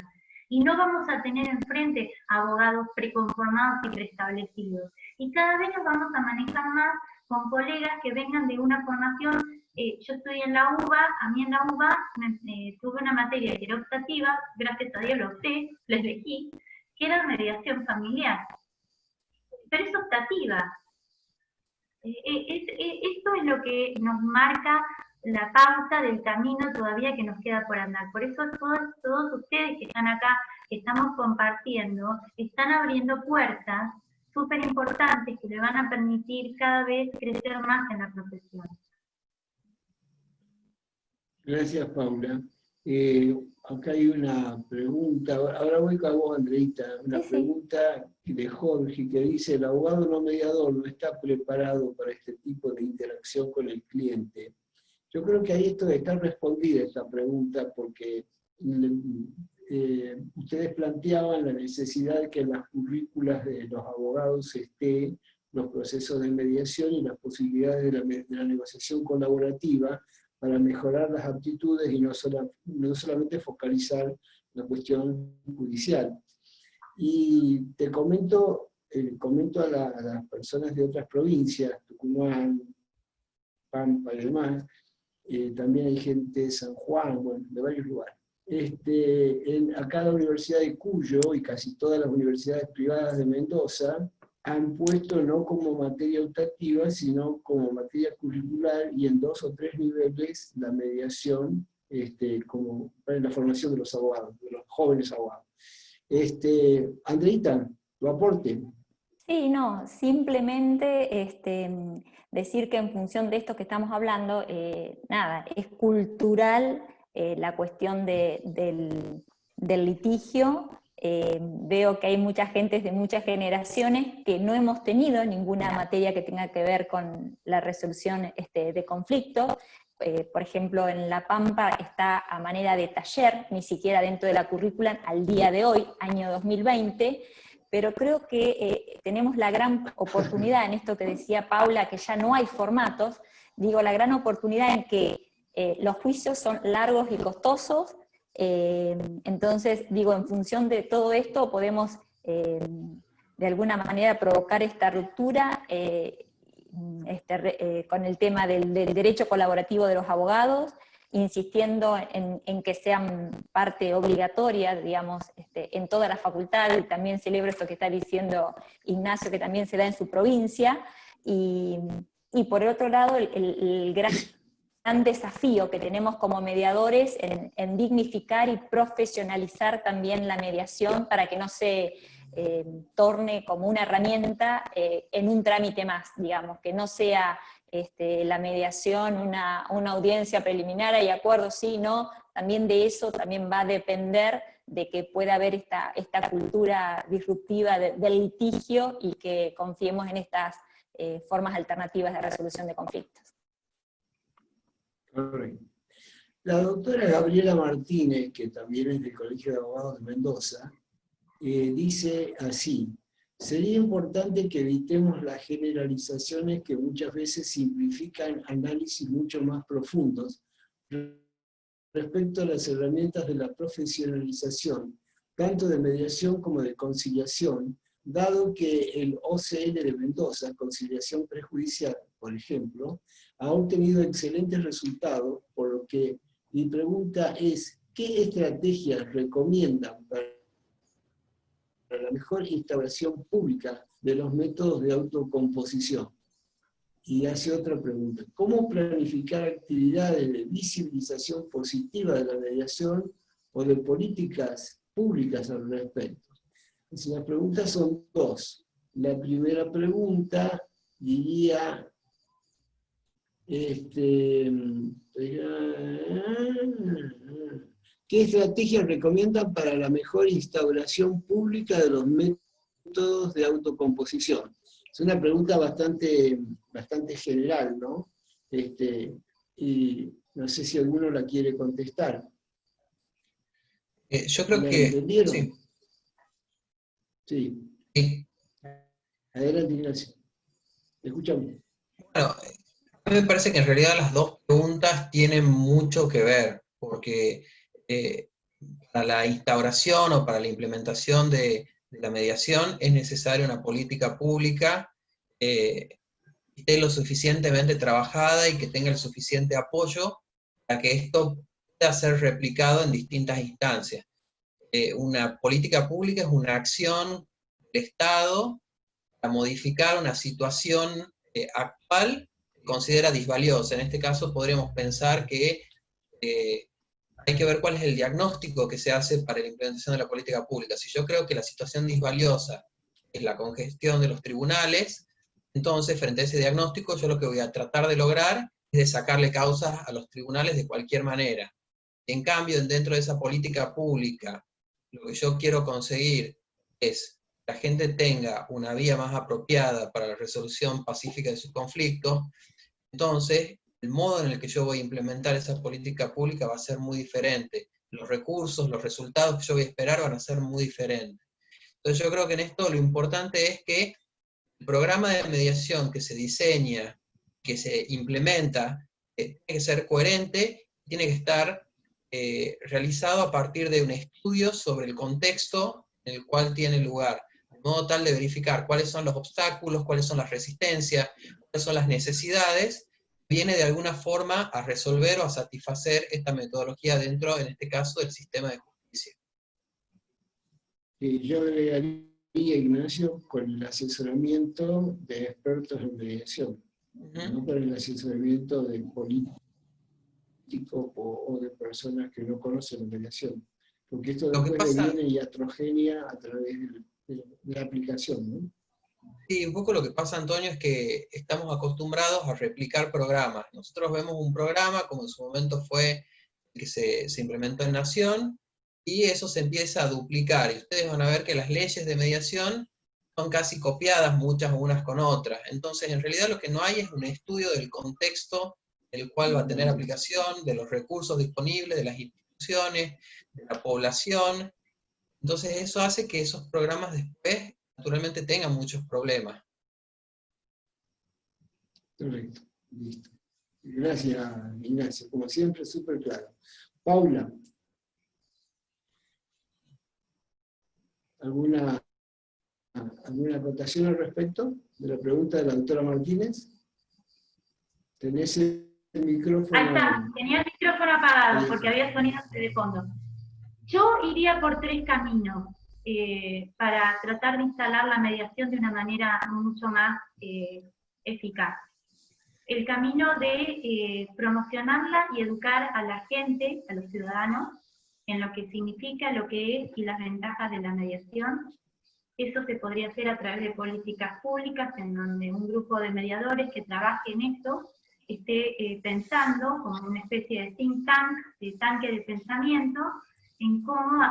Y no vamos a tener enfrente abogados preconformados y preestablecidos. Y cada vez nos vamos a manejar más con colegas que vengan de una formación. Yo estudié en la UBA, a mí en la UBA tuve una materia que era optativa, gracias a Dios lo opté, la elegí, que era mediación familiar. Pero es optativa. Esto es lo que nos marca la pauta del camino todavía que nos queda por andar. Por eso todos ustedes que están acá, que estamos compartiendo, están abriendo puertas súper importantes que le van a permitir cada vez crecer más en la profesión. Gracias, Paula. Acá hay una pregunta, ahora voy con vos, Andreita, una pregunta de Jorge que dice, el abogado no mediador no está preparado para este tipo de interacción con el cliente. Yo creo que ahí esto está respondida esta pregunta, porque ustedes planteaban la necesidad de que en las currículas de los abogados estén los procesos de mediación y las posibilidades de la negociación colaborativa, para mejorar las aptitudes y no solamente focalizar la cuestión judicial. Y te comento a las personas de otras provincias, Tucumán, Pampa y demás, también hay gente de San Juan, bueno, de varios lugares. Acá la Universidad de Cuyo y casi todas las universidades privadas de Mendoza han puesto no como materia optativa, sino como materia curricular, y en 2 o 3 niveles la mediación como para la formación de los abogados, de los jóvenes abogados. Andreita, tu aporte. Sí, no, simplemente decir que en función de esto que estamos hablando, nada, es cultural la cuestión del litigio. Veo que hay mucha gente de muchas generaciones que no hemos tenido ninguna materia que tenga que ver con la resolución de conflictos. Por ejemplo, en La Pampa está a manera de taller, ni siquiera dentro de la currícula al día de hoy, año 2020, pero creo que tenemos la gran oportunidad en esto que decía Paula, que ya no hay formatos, digo, la gran oportunidad en que los juicios son largos y costosos, entonces, digo, en función de todo esto podemos de alguna manera provocar esta ruptura con el tema del derecho colaborativo de los abogados, insistiendo en que sean parte obligatoria, digamos, en toda la facultad, y también celebro esto que está diciendo Ignacio, que también se da en su provincia, y por el otro lado, el gran desafío que tenemos como mediadores en dignificar y profesionalizar también la mediación para que no se torne como una herramienta en un trámite más, digamos, que no sea la mediación una audiencia preliminar, hay acuerdos, sí, no, también de eso también va a depender de que pueda haber esta cultura disruptiva del litigio y que confiemos en estas formas alternativas de resolución de conflictos. Correcto. La doctora Gabriela Martínez, que también es del Colegio de Abogados de Mendoza, dice así: sería importante que evitemos las generalizaciones que muchas veces simplifican análisis mucho más profundos respecto a las herramientas de la profesionalización, tanto de mediación como de conciliación, dado que el OCL de Mendoza, conciliación prejudicial, por ejemplo, ha obtenido excelentes resultados, por lo que mi pregunta es, ¿qué estrategias recomiendan para la mejor instauración pública de los métodos de autocomposición? Y hace otra pregunta: ¿cómo planificar actividades de visibilización positiva de la mediación o de políticas públicas al respecto? Entonces, las preguntas son dos. La primera pregunta diría, ¿qué estrategias recomiendan para la mejor instauración pública de los métodos de autocomposición? Es una pregunta bastante general, ¿no? Y no sé si alguno la quiere contestar. Yo creo ¿La que... entendieron? Sí. Sí. Sí. Adelante, Ignacio. Te escuchamos. Bueno, a mí me parece que en realidad las dos preguntas tienen mucho que ver, porque para la instauración o para la implementación de la mediación es necesaria una política pública que esté lo suficientemente trabajada y que tenga el suficiente apoyo para que esto pueda ser replicado en distintas instancias. Una política pública es una acción del Estado para modificar una situación actual que considera disvaliosa. En este caso podríamos pensar que hay que ver cuál es el diagnóstico que se hace para la implementación de la política pública. Si yo creo que la situación disvaliosa es la congestión de los tribunales, entonces frente a ese diagnóstico yo lo que voy a tratar de lograr es de sacarle causas a los tribunales de cualquier manera. En cambio, dentro de esa política pública, lo que yo quiero conseguir es que la gente tenga una vía más apropiada para la resolución pacífica de sus conflictos. Entonces, el modo en el que yo voy a implementar esa política pública va a ser muy diferente. Los recursos, los resultados que yo voy a esperar van a ser muy diferentes. Entonces yo creo que en esto lo importante es que el programa de mediación que se diseña, que se implementa, tiene que ser coherente, tiene que estar realizado a partir de un estudio sobre el contexto en el cual tiene lugar, de modo tal de verificar cuáles son los obstáculos, cuáles son las resistencias, cuáles son las necesidades, viene de alguna forma a resolver o a satisfacer esta metodología dentro, en este caso, del sistema de justicia. Yo agregaría, Ignacio, con el asesoramiento de expertos en mediación, no con el asesoramiento de políticos o de personas que no conocen la mediación, porque esto después le viene y atrogenia a través de la aplicación, ¿no? Sí, un poco lo que pasa, Antonio, es que estamos acostumbrados a replicar programas. Nosotros vemos un programa, como en su momento fue el que se implementó en Nación, y eso se empieza a duplicar. Y ustedes van a ver que las leyes de mediación son casi copiadas muchas unas con otras. Entonces, en realidad lo que no hay es un estudio del contexto el cual va a tener aplicación, de los recursos disponibles, de las instituciones, de la población. Entonces eso hace que esos programas después naturalmente tengan muchos problemas. Correcto, listo. Gracias, Ignacio. Como siempre, súper claro. Paula, ¿alguna acotación al respecto de la pregunta de la doctora Martínez? ¿Tenés el micrófono? Ahí está, tenía el micrófono apagado porque había sonidos de fondo. Yo iría por 3 caminos para tratar de instalar la mediación de una manera mucho más eficaz. El camino de promocionarla y educar a la gente, a los ciudadanos, en lo que significa, lo que es y las ventajas de la mediación. Eso se podría hacer a través de políticas públicas, en donde un grupo de mediadores que trabaje en esto esté pensando como una especie de think tank, de tanque de pensamiento, en cómo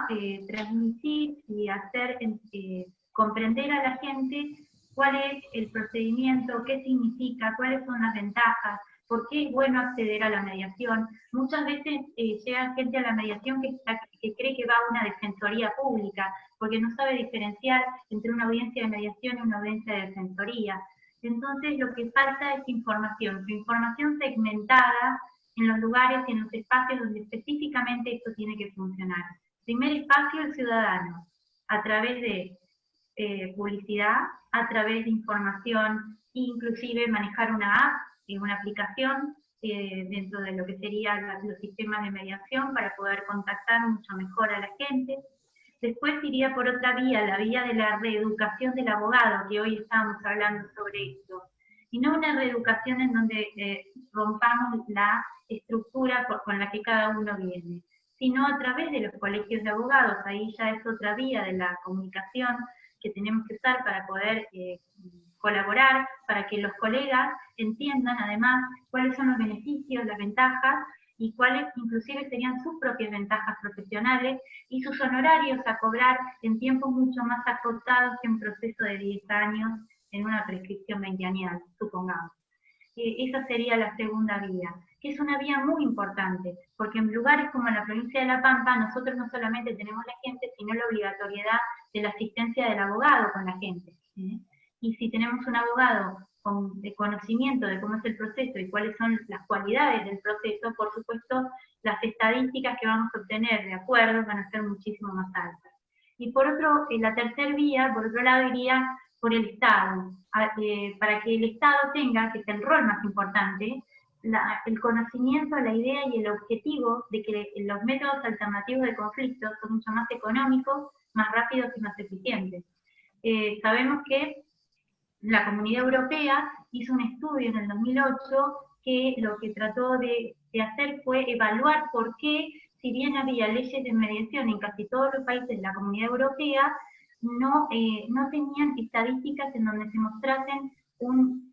transmitir y hacer comprender a la gente cuál es el procedimiento, qué significa, cuáles son las ventajas, por qué es bueno acceder a la mediación. Muchas veces llega gente a la mediación que cree que va a una defensoría pública, porque no sabe diferenciar entre una audiencia de mediación y una audiencia de defensoría. Entonces lo que falta es información segmentada en los lugares y en los espacios donde específicamente esto tiene que funcionar. Primer espacio, el ciudadano, a través de publicidad, a través de información, inclusive manejar una app, una aplicación dentro de lo que serían los sistemas de mediación para poder contactar mucho mejor a la gente. Después iría por otra vía, la vía de la reeducación del abogado, que hoy estamos hablando sobre esto. Y no una reeducación en donde rompamos la estructura con la que cada uno viene, sino a través de los colegios de abogados. Ahí ya es otra vía de la comunicación que tenemos que usar para poder colaborar, para que los colegas entiendan además cuáles son los beneficios, las ventajas, y cuáles inclusive serían sus propias ventajas profesionales y sus honorarios a cobrar en tiempos mucho más acotados que un proceso de 10 años en una prescripción 20añal, supongamos. Esa sería la segunda vía, que es una vía muy importante, porque en lugares como la provincia de La Pampa, nosotros no solamente tenemos la gente, sino la obligatoriedad de la asistencia del abogado con la gente. Y si tenemos un abogado de conocimiento de cómo es el proceso y cuáles son las cualidades del proceso, por supuesto, las estadísticas que vamos a obtener de acuerdos van a ser muchísimo más altas. Y por otro, la tercera vía, por otro lado, iría por el Estado, para que el Estado tenga, que es el rol más importante, el conocimiento, la idea y el objetivo de que los métodos alternativos de conflicto son mucho más económicos, más rápidos y más eficientes. Sabemos que la Comunidad Europea hizo un estudio en el 2008 que lo que trató de hacer fue evaluar por qué, si bien había leyes de mediación en casi todos los países de la Comunidad Europea, no tenían estadísticas en donde se mostrasen un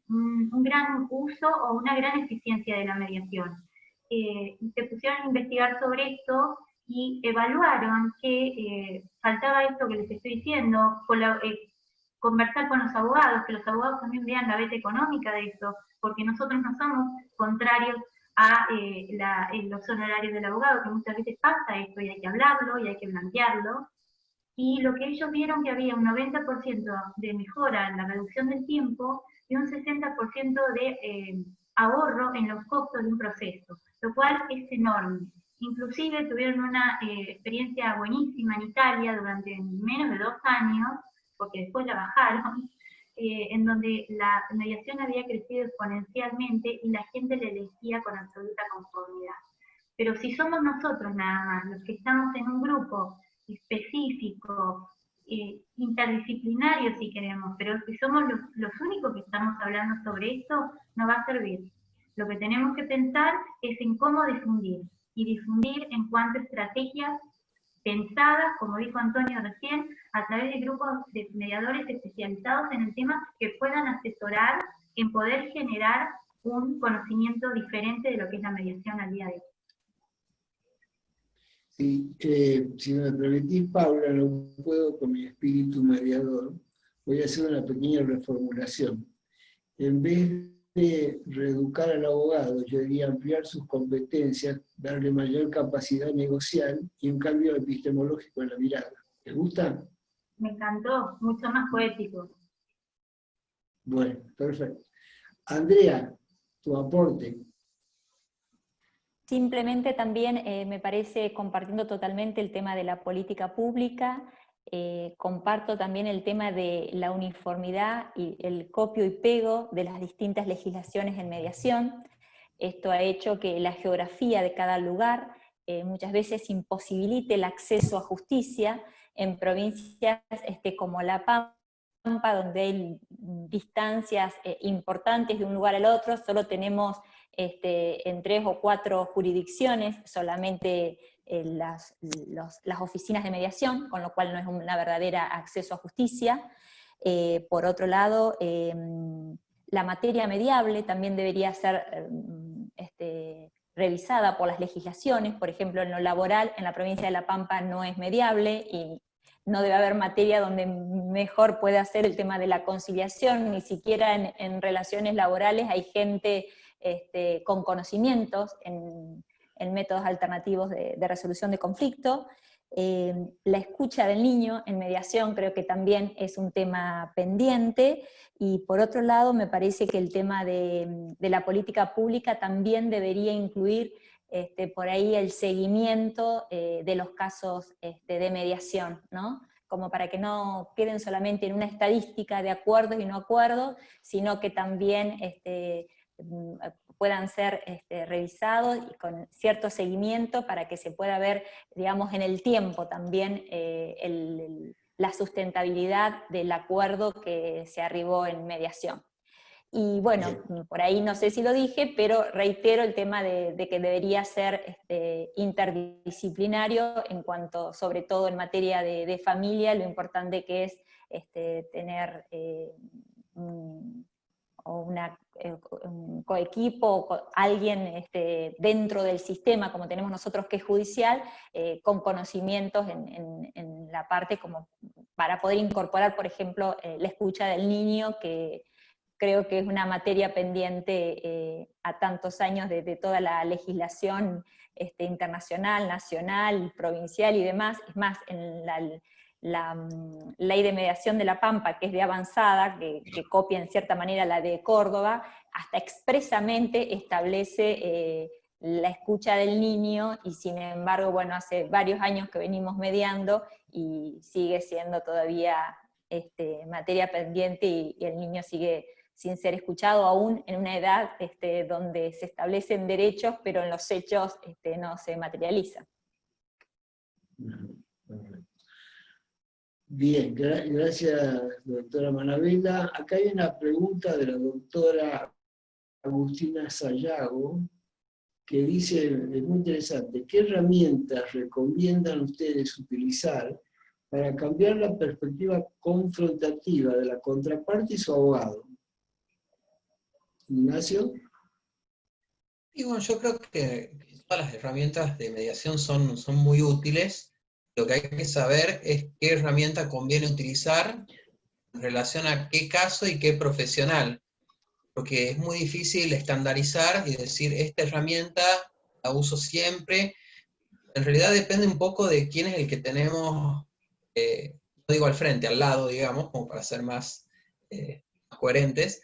gran uso o una gran eficiencia de la mediación. Se pusieron a investigar sobre esto y evaluaron que faltaba esto que les estoy diciendo, conversar con los abogados, que los abogados también vean la beta económica de esto, porque nosotros no somos contrarios a los honorarios del abogado, que muchas veces pasa esto y hay que hablarlo y hay que plantearlo. Y lo que ellos vieron que había un 90% de mejora en la reducción del tiempo y un 60% de ahorro en los costos de un proceso, lo cual es enorme. Inclusive tuvieron una experiencia buenísima en Italia durante menos de 2 años, porque después la bajaron, en donde la mediación había crecido exponencialmente y la gente le elegía con absoluta conformidad. Pero si somos nosotros nada más los que estamos en un grupo específico, interdisciplinario si queremos, pero si somos los únicos que estamos hablando sobre esto, no va a servir. Lo que tenemos que pensar es en cómo difundir, y difundir en cuanto a estrategias pensadas, como dijo Antonio recién, a través de grupos de mediadores especializados en el tema que puedan asesorar en poder generar un conocimiento diferente de lo que es la mediación al día de hoy. Sí, si me permitís, Paula, no puedo con mi espíritu mediador, voy a hacer una pequeña reformulación. En vez de reeducar al abogado, yo diría ampliar sus competencias, darle mayor capacidad negocial y un cambio epistemológico en la mirada. ¿Te gusta? Me encantó, mucho más poético. Bueno, perfecto. Andrea, tu aporte. Simplemente también me parece, compartiendo totalmente el tema de la política pública, comparto también el tema de la uniformidad y el copio y pego de las distintas legislaciones en mediación. Esto ha hecho que la geografía de cada lugar muchas veces imposibilite el acceso a justicia en provincias como La Pampa, donde hay distancias importantes de un lugar al otro, solo tenemos en 3 o 4 jurisdicciones solamente las oficinas de mediación, con lo cual no es una verdadera acceso a justicia. Por otro lado, la materia mediable también debería ser revisada por las legislaciones. Por ejemplo, en lo laboral, en la provincia de La Pampa no es mediable, y no debe haber materia donde mejor pueda ser el tema de la conciliación. Ni siquiera en relaciones laborales hay gente con conocimientos en métodos alternativos de resolución de conflicto. La escucha del niño en mediación creo que también es un tema pendiente, y por otro lado me parece que el tema de la política pública también debería incluir por ahí el seguimiento de los casos de mediación, ¿no? Como para que no queden solamente en una estadística de acuerdos y no acuerdos, sino que también puedan ser revisados y con cierto seguimiento para que se pueda ver, digamos, en el tiempo también la sustentabilidad del acuerdo que se arribó en mediación. Y bueno, por ahí no sé si lo dije, pero reitero el tema de que debería ser interdisciplinario en cuanto, sobre todo en materia de familia, lo importante que es tener un coequipo, alguien dentro del sistema, como tenemos nosotros que es judicial, con conocimientos en la parte como para poder incorporar, por ejemplo, la escucha del niño, que creo que es una materia pendiente a tantos años de toda la legislación internacional, nacional, provincial y demás. Es más, en la ley de mediación de La Pampa, que es de avanzada, que copia en cierta manera la de Córdoba, hasta expresamente establece la escucha del niño, y sin embargo, bueno, hace varios años que venimos mediando y sigue siendo todavía materia pendiente, y el niño sigue sin ser escuchado, aún en una edad donde se establecen derechos, pero en los hechos no se materializa. Bien, gracias, doctora Manabela. Acá hay una pregunta de la doctora Agustina Sayago, que dice, es muy interesante, ¿qué herramientas recomiendan ustedes utilizar para cambiar la perspectiva confrontativa de la contraparte y su abogado? Ignacio. Y bueno, yo creo que todas las herramientas de mediación son muy útiles. Lo que hay que saber es qué herramienta conviene utilizar en relación a qué caso y qué profesional. Porque es muy difícil estandarizar y decir, esta herramienta la uso siempre. En realidad depende un poco de quién es el que tenemos, no digo al frente, al lado, digamos, como para ser más coherentes.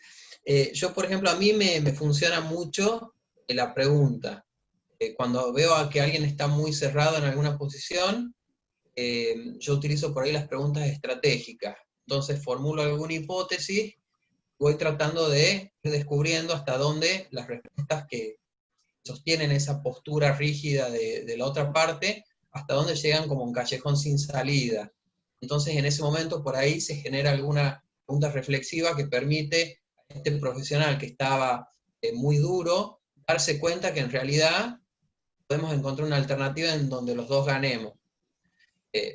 Yo, por ejemplo, a mí me funciona mucho la pregunta. Cuando veo a que alguien está muy cerrado en alguna posición, yo utilizo por ahí las preguntas estratégicas. Entonces formulo alguna hipótesis, voy tratando de ir descubriendo hasta dónde las respuestas que sostienen esa postura rígida de la otra parte, hasta dónde llegan como un callejón sin salida. Entonces en ese momento por ahí se genera alguna pregunta reflexiva que permite a este profesional que estaba muy duro, darse cuenta que en realidad podemos encontrar una alternativa en donde los dos ganemos.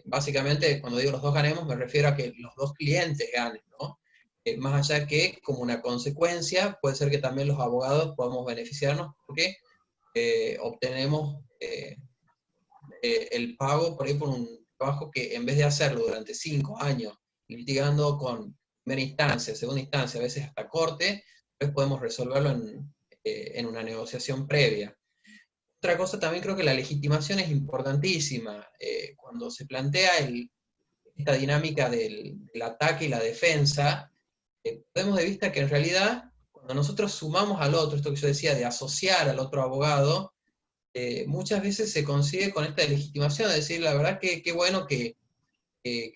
Básicamente, cuando digo los dos ganemos, me refiero a que los dos clientes ganen, ¿no? Más allá que, como una consecuencia, puede ser que también los abogados podamos beneficiarnos porque obtenemos el pago por ahí por un trabajo que en vez de hacerlo durante 5 años, litigando con primera instancia, segunda instancia, a veces hasta corte, pues podemos resolverlo en una negociación previa. Otra cosa también creo que la legitimación es importantísima. Cuando se plantea esta dinámica del ataque y la defensa, perdemos de vista que en realidad, cuando nosotros sumamos al otro, esto que yo decía de asociar al otro abogado, muchas veces se consigue con esta legitimación, de decir, la verdad que qué bueno que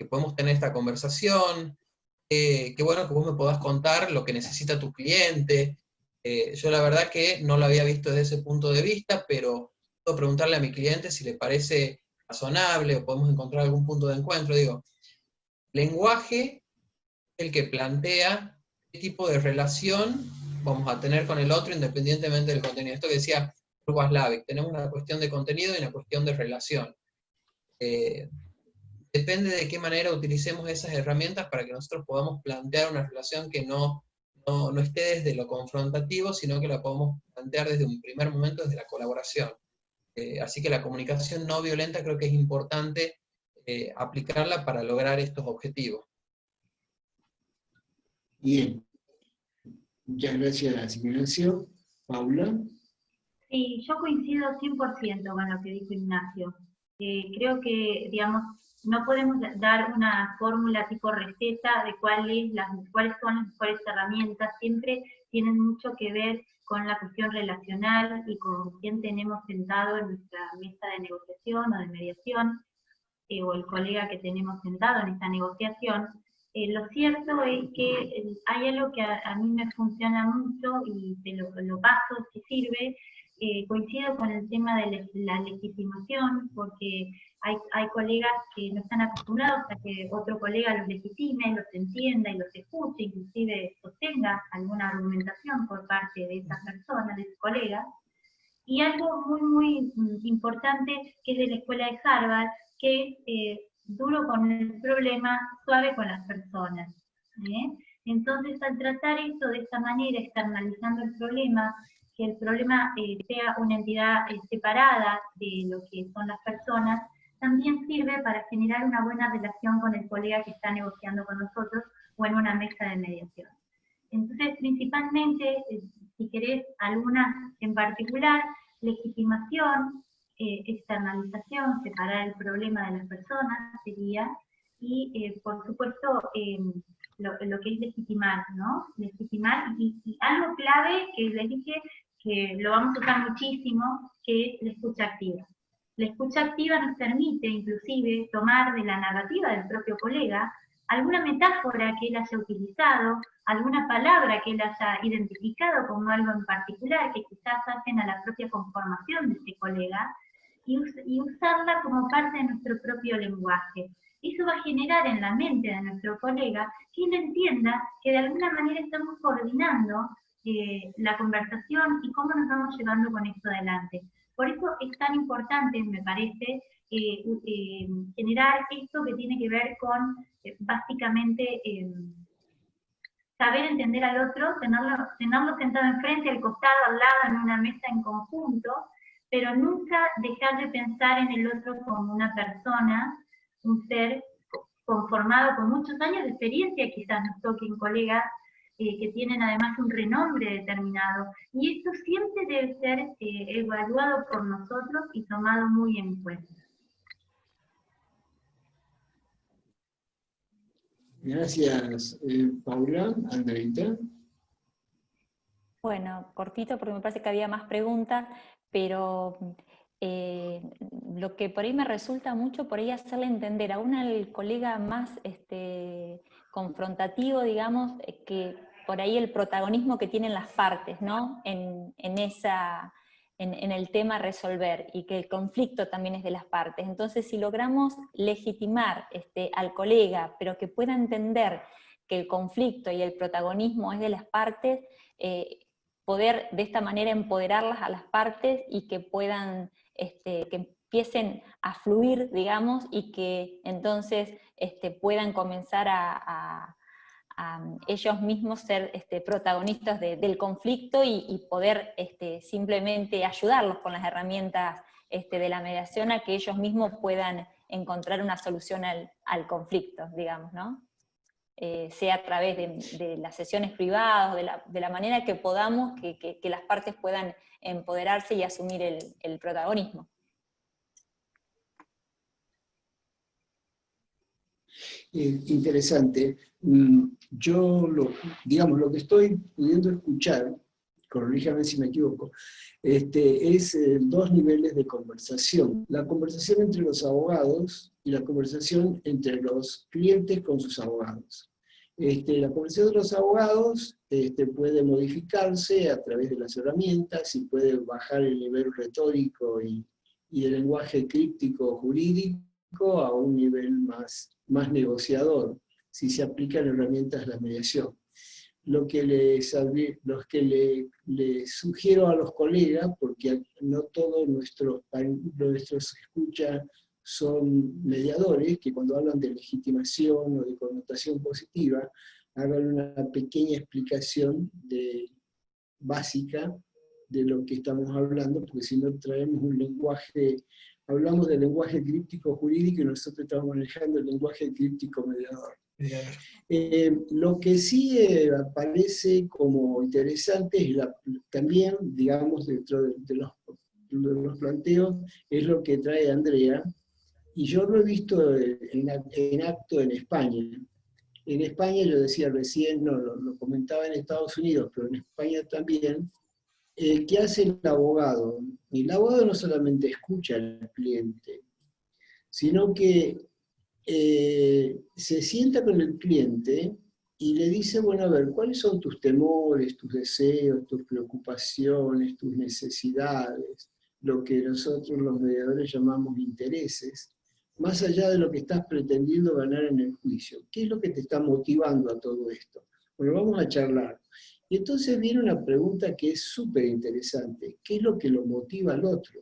podemos tener esta conversación, qué bueno que vos me podás contar lo que necesita tu cliente. Yo la verdad que no lo había visto desde ese punto de vista, pero puedo preguntarle a mi cliente si le parece razonable o podemos encontrar algún punto de encuentro. Digo, lenguaje es el que plantea qué tipo de relación vamos a tener con el otro independientemente del contenido. Esto que decía Waslavic, tenemos una cuestión de contenido y una cuestión de relación. Depende de qué manera utilicemos esas herramientas para que nosotros podamos plantear una relación que no esté desde lo confrontativo, sino que la podamos plantear desde un primer momento, desde la colaboración. Así que la comunicación no violenta creo que es importante aplicarla para lograr estos objetivos. Bien. Muchas gracias, Ignacio. Paula. Sí, yo coincido 100% con lo que dijo Ignacio. Creo que, digamos, no podemos dar una fórmula tipo receta de cuáles son las mejores herramientas, siempre tienen mucho que ver con la cuestión relacional y con quién tenemos sentado en nuestra mesa de negociación o de mediación, o el colega que tenemos sentado en esta negociación. Lo cierto es que hay algo que a mí me funciona mucho y te lo paso si sirve. Coincido con el tema de la legitimación, porque hay colegas que no están acostumbrados a que otro colega los legitime, los entienda y los escuche, inclusive sostenga alguna argumentación por parte de esa persona, de ese colega. Y algo muy, muy importante que es de la escuela de Harvard, que es duro con el problema, suave con las personas. Entonces, al tratar esto de esta manera, externalizando el problema, que el problema sea una entidad separada de lo que son las personas, también sirve para generar una buena relación con el colega que está negociando con nosotros o en una mesa de mediación. Entonces, principalmente, si querés algunas en particular, legitimación, externalización, separar el problema de las personas sería, y por supuesto lo que es legitimar, ¿no? Legitimar, y algo clave que les dije que lo vamos a usar muchísimo, que es la escucha activa. La escucha activa nos permite inclusive tomar de la narrativa del propio colega alguna metáfora que él haya utilizado, alguna palabra que él haya identificado como algo en particular que quizás hacen a la propia conformación de ese colega, y usarla como parte de nuestro propio lenguaje. Eso va a generar en la mente de nuestro colega que él entienda que de alguna manera estamos coordinando la conversación y cómo nos vamos llevando con esto adelante. Por eso es tan importante, me parece, generar esto que tiene que ver con, básicamente, saber entender al otro, tenerlo sentado enfrente, al costado, al lado, en una mesa en conjunto, pero nunca dejar de pensar en el otro como una persona, un ser conformado con muchos años de experiencia, quizás nos toquen colegas que tienen además un renombre determinado, y esto siempre debe ser evaluado por nosotros y tomado muy en cuenta. Gracias, Paula. Andreita. Bueno, cortito porque me parece que había más preguntas, pero lo que por ahí me resulta mucho, por ahí hacerle entender aún al colega más confrontativo, digamos, que por ahí el protagonismo que tienen las partes, ¿no? En el tema a resolver, y que el conflicto también es de las partes. Entonces, si logramos legitimar al colega, pero que pueda entender que el conflicto y el protagonismo es de las partes, poder de esta manera empoderarlas a las partes y que puedan, que empiecen a fluir, digamos, y que entonces puedan comenzar a ellos mismos ser protagonistas del conflicto y poder simplemente ayudarlos con las herramientas de la mediación a que ellos mismos puedan encontrar una solución al conflicto, digamos, ¿no? Sea a través de las sesiones privadas, de la manera que podamos, que las partes puedan empoderarse y asumir el protagonismo. Interesante. Yo, lo que estoy pudiendo escuchar, corríjame si me equivoco, es dos niveles de conversación. La conversación entre los abogados y la conversación entre los clientes con sus abogados. La conversación de los abogados puede modificarse a través de las herramientas y puede bajar el nivel retórico y el lenguaje críptico jurídico a un nivel más negociador, si se aplican herramientas de la mediación. Lo que le sugiero a los colegas, porque no todos nuestros escuchas son mediadores, que cuando hablan de legitimación o de connotación positiva, hagan una pequeña explicación básica de lo que estamos hablando, porque si no traemos un lenguaje, hablamos del lenguaje críptico jurídico y nosotros estamos manejando el lenguaje críptico mediador. Lo que sí aparece como interesante es también, digamos, dentro de los planteos, es lo que trae Andrea, y yo lo he visto en acto en España. En España, yo decía recién, lo comentaba en Estados Unidos, pero en España también, ¿qué hace el abogado? El abogado no solamente escucha al cliente, sino que se sienta con el cliente y le dice, bueno, a ver, ¿cuáles son tus temores, tus deseos, tus preocupaciones, tus necesidades? Lo que nosotros los mediadores llamamos intereses, más allá de lo que estás pretendiendo ganar en el juicio. ¿Qué es lo que te está motivando a todo esto? Bueno, vamos a charlar. Y entonces viene una pregunta que es súper interesante. ¿Qué es lo que lo motiva al otro?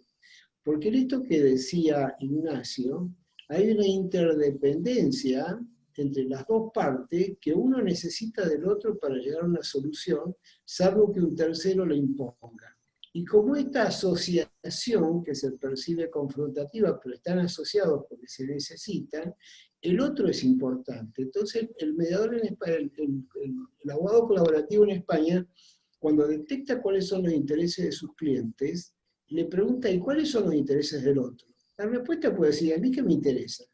Porque en esto que decía Ignacio, hay una interdependencia entre las dos partes que uno necesita del otro para llegar a una solución, salvo que un tercero lo imponga. Y como esta asociación, que se percibe confrontativa, pero están asociados porque se necesitan, el otro es importante. Entonces, el mediador en España, el abogado colaborativo en España, cuando detecta cuáles son los intereses de sus clientes, le pregunta, ¿y cuáles son los intereses del otro? La respuesta puede decir, ¿a mí qué me interesa?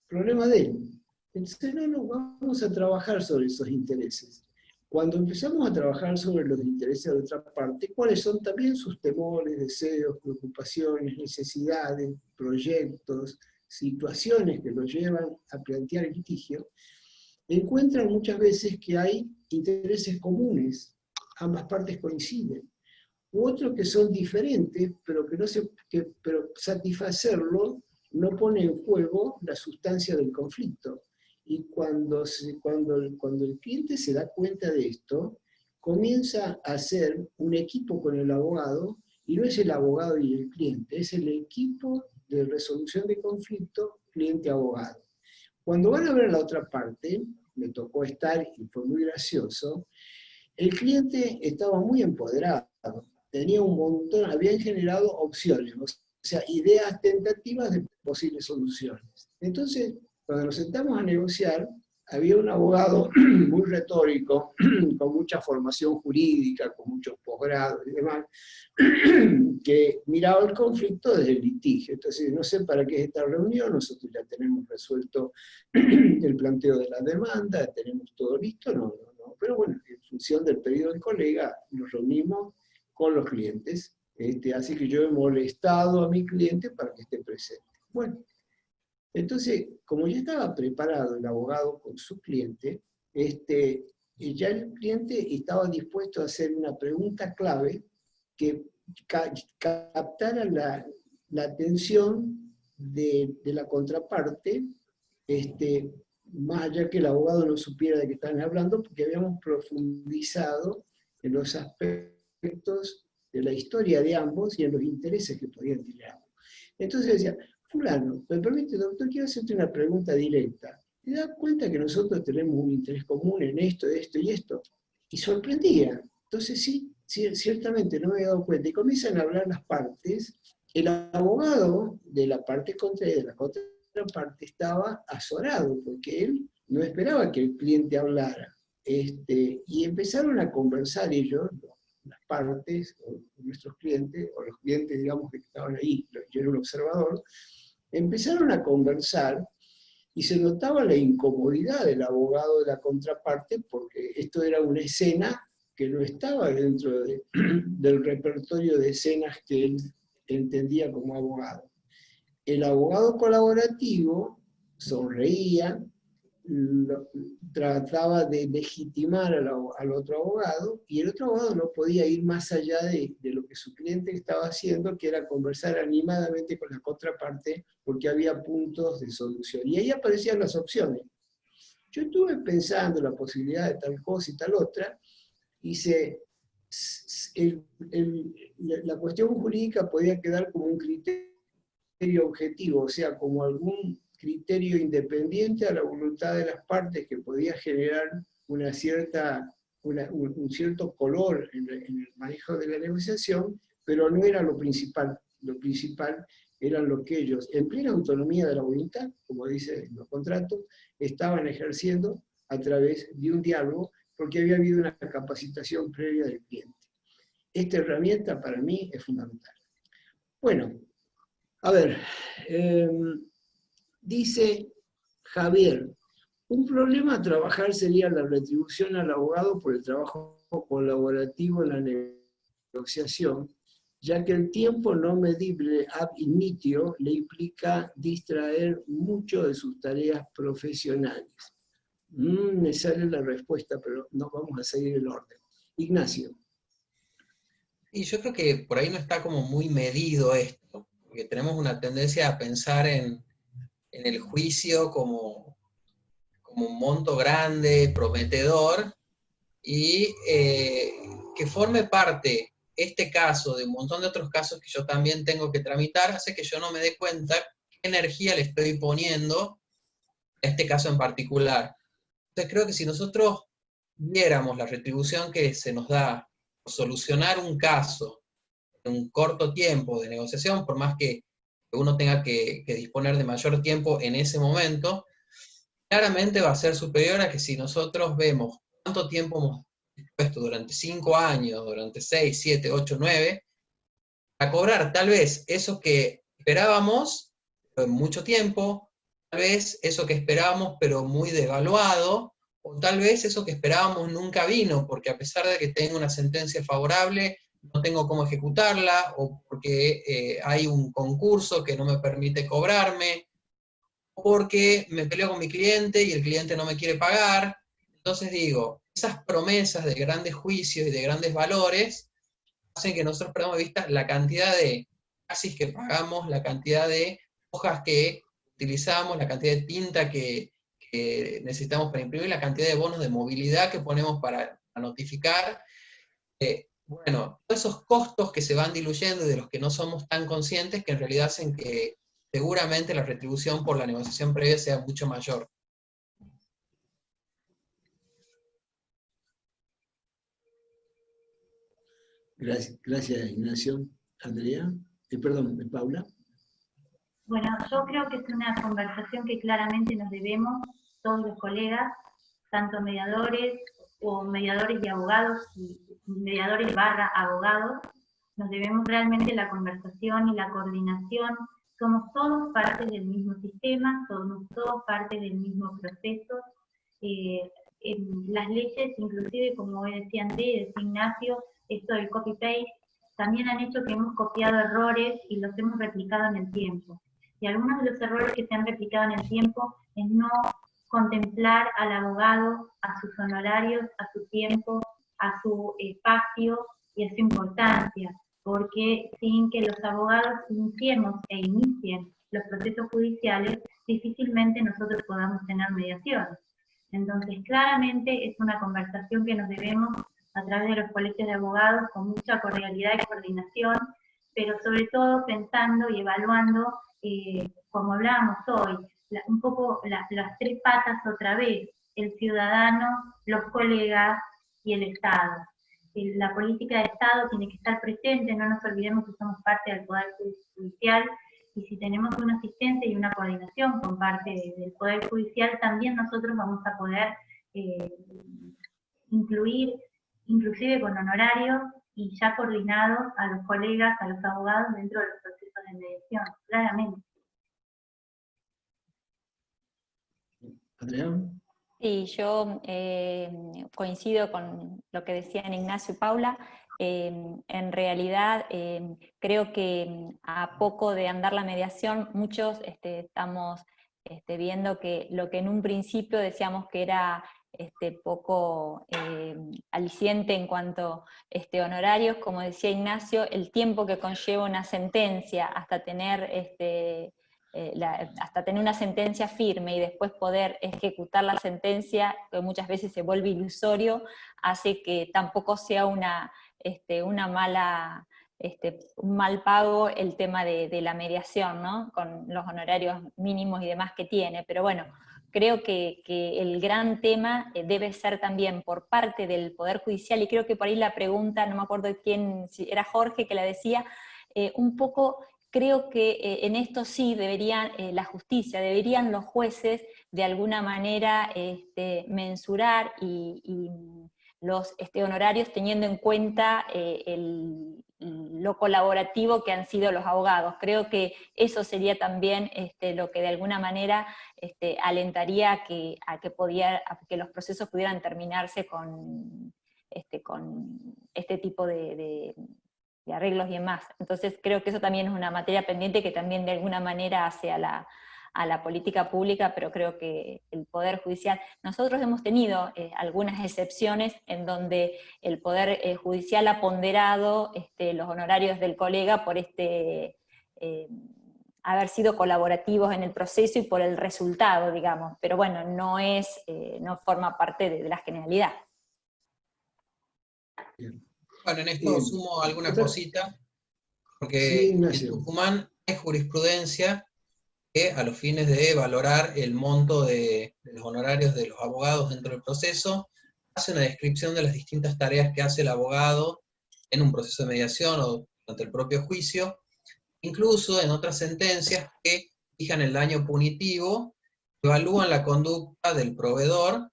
Problema de él. Entonces, no, vamos a trabajar sobre esos intereses. Cuando empezamos a trabajar sobre los intereses de otra parte, ¿cuáles son también sus temores, deseos, preocupaciones, necesidades, proyectos, situaciones que los llevan a plantear el litigio? Encuentran muchas veces que hay intereses comunes, ambas partes coinciden, u otros que son diferentes, pero pero satisfacerlo no pone en juego la sustancia del conflicto. Y cuando el cliente se da cuenta de esto, comienza a hacer un equipo con el abogado, y no es el abogado y el cliente, es el equipo de resolución de conflicto cliente-abogado. Cuando van a ver a la otra parte, me tocó estar y fue muy gracioso, el cliente estaba muy empoderado, tenía un montón, habían generado opciones, o sea, ideas tentativas de posibles soluciones. Entonces, cuando nos sentamos a negociar, había un abogado muy retórico, con mucha formación jurídica, con muchos posgrados y demás, que miraba el conflicto desde el litigio. Entonces, no sé para qué es esta reunión, nosotros ya tenemos resuelto el planteo de la demanda, tenemos todo listo, no. Pero bueno, en función del pedido del colega, nos reunimos con los clientes, así que yo he molestado a mi cliente para que esté presente. Bueno, entonces, como ya estaba preparado el abogado con su cliente, ya el cliente estaba dispuesto a hacer una pregunta clave que captara la atención de la contraparte, más allá que el abogado no supiera de qué estaban hablando, porque habíamos profundizado en los aspectos de la historia de ambos y en los intereses que podían tener ambos. Entonces decía, fulano, ¿me permite, doctor? Quiero hacerte una pregunta directa. ¿Te das cuenta que nosotros tenemos un interés común en esto, esto y esto? Y sorprendía. Entonces sí, ciertamente no me había dado cuenta. Y comienzan a hablar las partes. El abogado de la parte contraria, de la contraparte, estaba azorado, porque él no esperaba que el cliente hablara. Y empezaron a conversar ellos, las partes, o nuestros clientes, o los clientes, digamos, que estaban ahí, yo era un observador, empezaron a conversar y se notaba la incomodidad del abogado de la contraparte, porque esto era una escena que no estaba dentro del repertorio de escenas que él entendía como abogado. El abogado colaborativo sonreía, trataba de legitimar al otro abogado, y el otro abogado no podía ir más allá de lo que su cliente estaba haciendo, que era conversar animadamente con la contraparte, porque había puntos de solución. Y ahí aparecían las opciones. Yo estuve pensando la posibilidad de tal cosa y tal otra, y la cuestión jurídica podía quedar como un criterio objetivo, o sea, como algún criterio independiente a la voluntad de las partes, que podía generar un cierto color en el manejo de la negociación, pero no era lo principal. Lo principal era lo que ellos, en plena autonomía de la voluntad, como dicen los contratos, estaban ejerciendo a través de un diálogo, porque había habido una capacitación previa del cliente. Esta herramienta para mí es fundamental. Bueno, a ver, dice Javier, un problema a trabajar sería la retribución al abogado por el trabajo colaborativo en la negociación, ya que el tiempo no medible ab initio le implica distraer mucho de sus tareas profesionales. Me sale la respuesta, pero no vamos a seguir el orden. Ignacio. Y yo creo que por ahí no está como muy medido esto, porque tenemos una tendencia a pensar en el juicio como un monto grande, prometedor, y que forme parte este caso de un montón de otros casos que yo también tengo que tramitar, hace que yo no me dé cuenta qué energía le estoy poniendo a este caso en particular. Entonces creo que si nosotros viéramos la retribución que se nos da por solucionar un caso en un corto tiempo de negociación, por más que uno tenga que disponer de mayor tiempo en ese momento, claramente va a ser superior a que si nosotros vemos cuánto tiempo hemos dispuesto durante 5 años, durante 6, 7, 8, 9, a cobrar tal vez eso que esperábamos, pero en mucho tiempo, tal vez eso que esperábamos, pero muy devaluado, o tal vez eso que esperábamos nunca vino, porque a pesar de que tengo una sentencia favorable, no tengo cómo ejecutarla, o porque hay un concurso que no me permite cobrarme, o porque me peleo con mi cliente y el cliente no me quiere pagar. Entonces digo, esas promesas de grandes juicios y de grandes valores hacen que nosotros perdamos de vista la cantidad de taxis que pagamos, la cantidad de hojas que utilizamos, la cantidad de tinta que necesitamos para imprimir, la cantidad de bonos de movilidad que ponemos para notificar. Bueno, todos esos costos que se van diluyendo y de los que no somos tan conscientes, que en realidad hacen que seguramente la retribución por la negociación previa sea mucho mayor. Gracias, Ignacio. Andrea, perdón, Paula. Bueno, yo creo que es una conversación que claramente nos debemos todos los colegas, tanto mediadores o mediadores y abogados, y mediadores / abogados, nos debemos realmente la conversación y la coordinación. Somos todos parte del mismo sistema, somos todos parte del mismo proceso. Las leyes, inclusive, como decía antes, Ignacio, esto del copy-paste, también han hecho que hemos copiado errores y los hemos replicado en el tiempo. Y algunos de los errores que se han replicado en el tiempo es no contemplar al abogado, a sus honorarios, a su tiempo, a su espacio y a su importancia, porque sin que los abogados iniciemos e inicien los procesos judiciales, difícilmente nosotros podamos tener mediación. Entonces, claramente es una conversación que nos debemos a través de los colegios de abogados con mucha cordialidad y coordinación, pero sobre todo pensando y evaluando, como hablábamos hoy, un poco las tres patas otra vez, el ciudadano, los colegas y el Estado. La política de Estado tiene que estar presente, no nos olvidemos que somos parte del Poder Judicial, y si tenemos una asistencia y una coordinación con parte del Poder Judicial, también nosotros vamos a poder incluir, inclusive con honorarios y ya coordinados, a los colegas, a los abogados dentro de los procesos de mediación, claramente. Adrián. Sí, yo coincido con lo que decían Ignacio y Paula. En realidad, creo que a poco de andar la mediación, muchos estamos viendo que lo que en un principio decíamos que era poco aliciente en cuanto a honorarios, como decía Ignacio, el tiempo que conlleva una sentencia hasta tener una sentencia firme y después poder ejecutar la sentencia, que muchas veces se vuelve ilusorio, hace que tampoco sea un mal pago el tema de la mediación, ¿no? Con los honorarios mínimos y demás que tiene. Pero bueno, creo que el gran tema debe ser también por parte del Poder Judicial, y creo que por ahí la pregunta, no me acuerdo de quién, si era Jorge que la decía, un poco. Creo que en esto sí deberían, la justicia, deberían los jueces de alguna manera mensurar y los honorarios teniendo en cuenta lo colaborativo que han sido los abogados. Creo que eso sería también lo que de alguna manera alentaría a que los procesos pudieran terminarse con este tipo de arreglos y demás. Entonces creo que eso también es una materia pendiente que también de alguna manera hace a la política pública, pero creo que el Poder Judicial, nosotros hemos tenido algunas excepciones en donde el Poder Judicial ha ponderado los honorarios del colega por haber sido colaborativos en el proceso y por el resultado, digamos, pero bueno, no forma parte de la generalidad. Bien. Bueno, en esto sumo alguna cosita, porque sí, en Tucumán hay jurisprudencia que a los fines de valorar el monto de los honorarios de los abogados dentro del proceso, hace una descripción de las distintas tareas que hace el abogado en un proceso de mediación o durante el propio juicio, incluso en otras sentencias que fijan el daño punitivo, evalúan la conducta del proveedor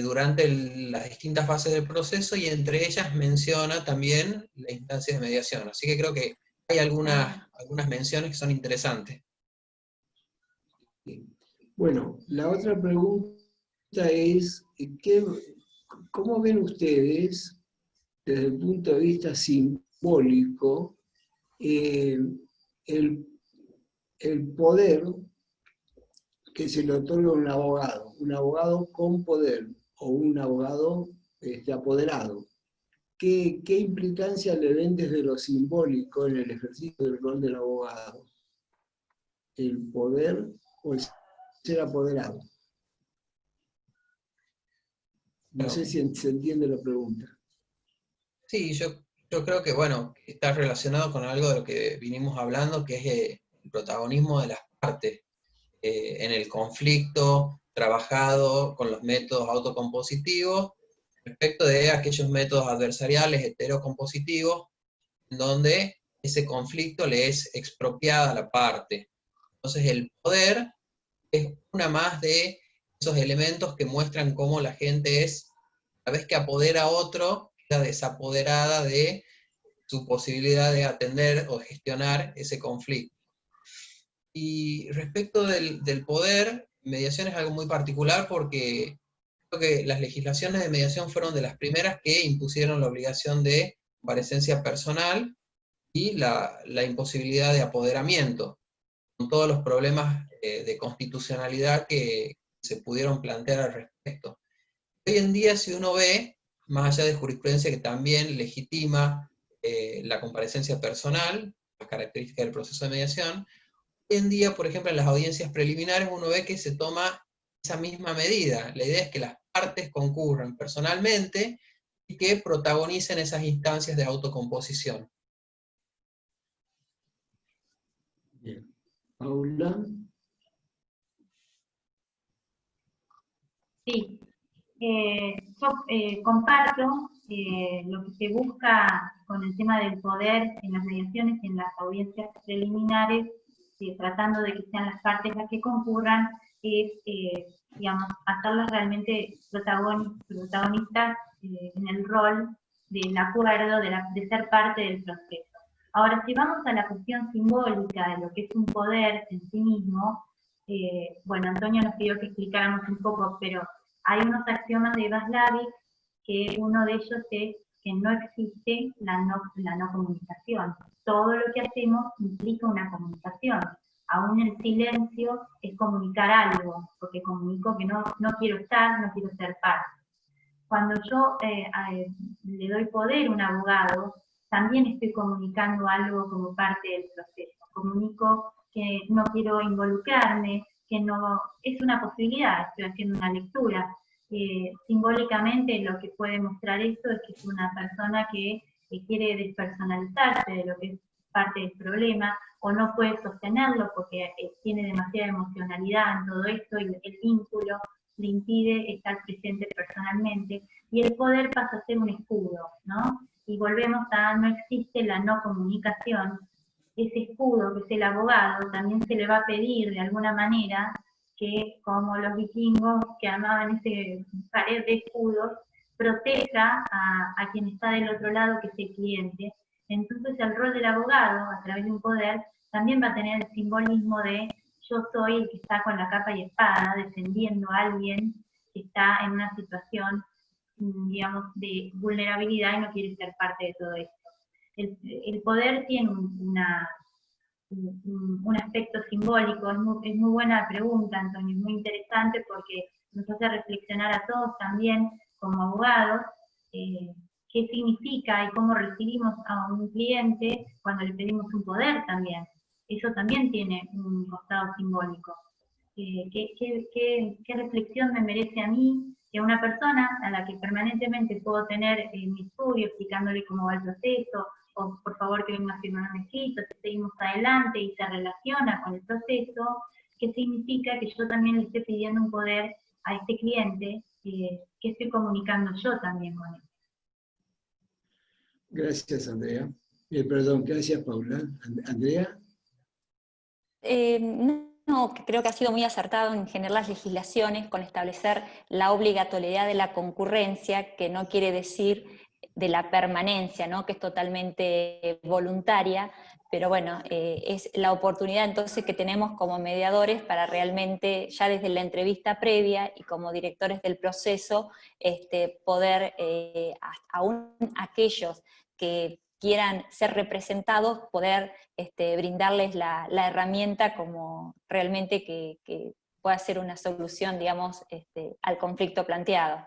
durante las distintas fases del proceso, y entre ellas menciona también las instancias de mediación. Así que creo que hay algunas menciones que son interesantes. Bueno, la otra pregunta es, ¿cómo ven ustedes, desde el punto de vista simbólico, el poder que se le otorga a un abogado con poder, o un abogado apoderado? ¿Qué implicancia le ven desde lo simbólico en el ejercicio del rol del abogado? ¿El poder o el ser apoderado? No sé si se entiende la pregunta. Sí, yo creo que, bueno, está relacionado con algo de lo que vinimos hablando, que es el protagonismo de las partes en el conflicto trabajado con los métodos autocompositivos respecto de aquellos métodos adversariales heterocompositivos, en donde ese conflicto le es expropiada a la parte. Entonces el poder es una más de esos elementos que muestran cómo la gente es, a la vez que apodera a otro, queda desapoderada de su posibilidad de atender o gestionar ese conflicto. Y respecto del poder, mediación es algo muy particular porque creo que las legislaciones de mediación fueron de las primeras que impusieron la obligación de comparecencia personal y la imposibilidad de apoderamiento, con todos los problemas de constitucionalidad que se pudieron plantear al respecto. Hoy en día, si uno ve, más allá de jurisprudencia que también legitima la comparecencia personal, las características del proceso de mediación, hoy en día, por ejemplo, en las audiencias preliminares uno ve que se toma esa misma medida. La idea es que las partes concurran personalmente y que protagonicen esas instancias de autocomposición. Paula. Sí, yo comparto lo que se busca con el tema del poder en las mediaciones y en las audiencias preliminares, tratando de que sean las partes las que concurran, es, digamos, hacerlas realmente protagonistas en el rol del acuerdo, de ser parte del proceso. Ahora, si vamos a la cuestión simbólica de lo que es un poder en sí mismo, bueno, Antonio nos pidió que explicáramos un poco, pero hay unos axiomas de Václavic, que uno de ellos es que no existe la no comunicación. Todo lo que hacemos implica una comunicación. Aún el silencio es comunicar algo, porque comunico que no quiero estar, no quiero ser parte. Cuando yo le doy poder a un abogado, también estoy comunicando algo como parte del proceso. Comunico que no quiero involucrarme, que no es una posibilidad, estoy haciendo una lectura. Simbólicamente lo que puede mostrar esto es que es una persona que quiere despersonalizarse de lo que es parte del problema, o no puede sostenerlo porque tiene demasiada emocionalidad en todo esto y el vínculo le impide estar presente personalmente, y el poder pasa a ser un escudo, ¿no? Y volvemos a no existe la no comunicación. Ese escudo que es el abogado también se le va a pedir de alguna manera que, como los vikingos que armaban ese pared de escudos, proteja a quien está del otro lado, que es el cliente. Entonces el rol del abogado, a través de un poder, también va a tener el simbolismo de yo soy el que está con la capa y espada defendiendo a alguien que está en una situación, digamos, de vulnerabilidad y no quiere ser parte de todo esto. El poder tiene un aspecto simbólico. Es muy buena pregunta, Antonio, es muy interesante porque nos hace reflexionar a todos también como abogados qué significa y cómo recibimos a un cliente cuando le pedimos un poder también. Eso también tiene un costado simbólico. ¿Qué reflexión me merece a mí que una persona a la que permanentemente puedo tener en mi estudio explicándole cómo va el proceso, o por favor que venga a firmar un escrito, que seguimos adelante y se relaciona con el proceso, qué significa que yo también le esté pidiendo un poder a este cliente que estoy comunicando yo también con él? Gracias, Andrea. Perdón, gracias, Paula. Andrea. No, creo que ha sido muy acertado en generar las legislaciones con establecer la obligatoriedad de la concurrencia, que no quiere decir de la permanencia, ¿no? Que es totalmente voluntaria, pero bueno, es la oportunidad entonces que tenemos como mediadores para realmente, ya desde la entrevista previa y como directores del proceso, poder, aún aquellos que quieran ser representados, poder brindarles la herramienta como realmente que pueda ser una solución, digamos, al conflicto planteado.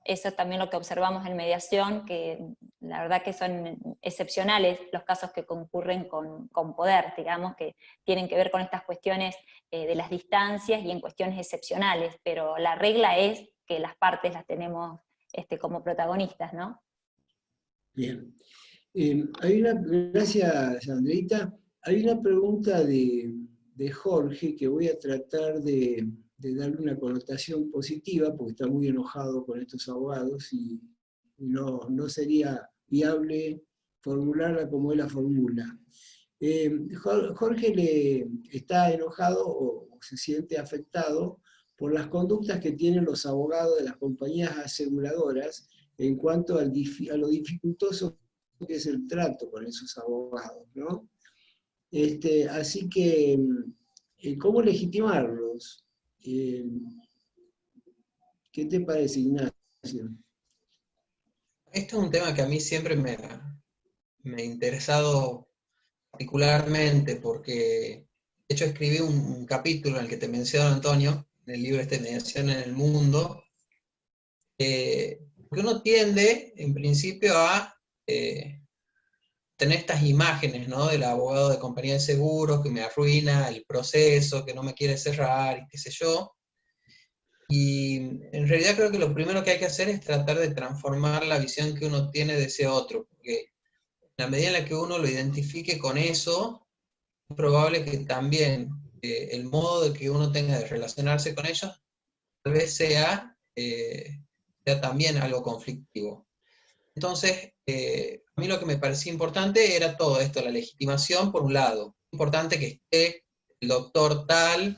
Eso es también lo que observamos en mediación, que la verdad que son excepcionales los casos que concurren con poder, digamos, que tienen que ver con estas cuestiones de las distancias y en cuestiones excepcionales, pero la regla es que las partes las tenemos como protagonistas, ¿no? Bien. Gracias, Andreita. Hay una pregunta de Jorge que voy a tratar de darle una connotación positiva, porque está muy enojado con estos abogados y no sería viable formularla como él la formula. Jorge está enojado o se siente afectado por las conductas que tienen los abogados de las compañías aseguradoras en cuanto a lo dificultoso que es el trato con esos abogados, ¿no? Así que, ¿cómo legitimarlos? ¿Qué te parece, Ignacio? Este es un tema que a mí siempre me ha interesado particularmente, porque de hecho escribí un capítulo en el que te menciono, Antonio, en el libro Mediación en el Mundo, porque uno tiende, en principio, a tener estas imágenes, ¿no? Del abogado de compañía de seguros que me arruina el proceso, que no me quiere cerrar, y qué sé yo. Y en realidad creo que lo primero que hay que hacer es tratar de transformar la visión que uno tiene de ese otro, porque en la medida en la que uno lo identifique con eso, es probable que también el modo de que uno tenga de relacionarse con ellos tal vez sea también algo conflictivo. Entonces, a mí lo que me parecía importante era todo esto, la legitimación por un lado. Es importante que esté el doctor tal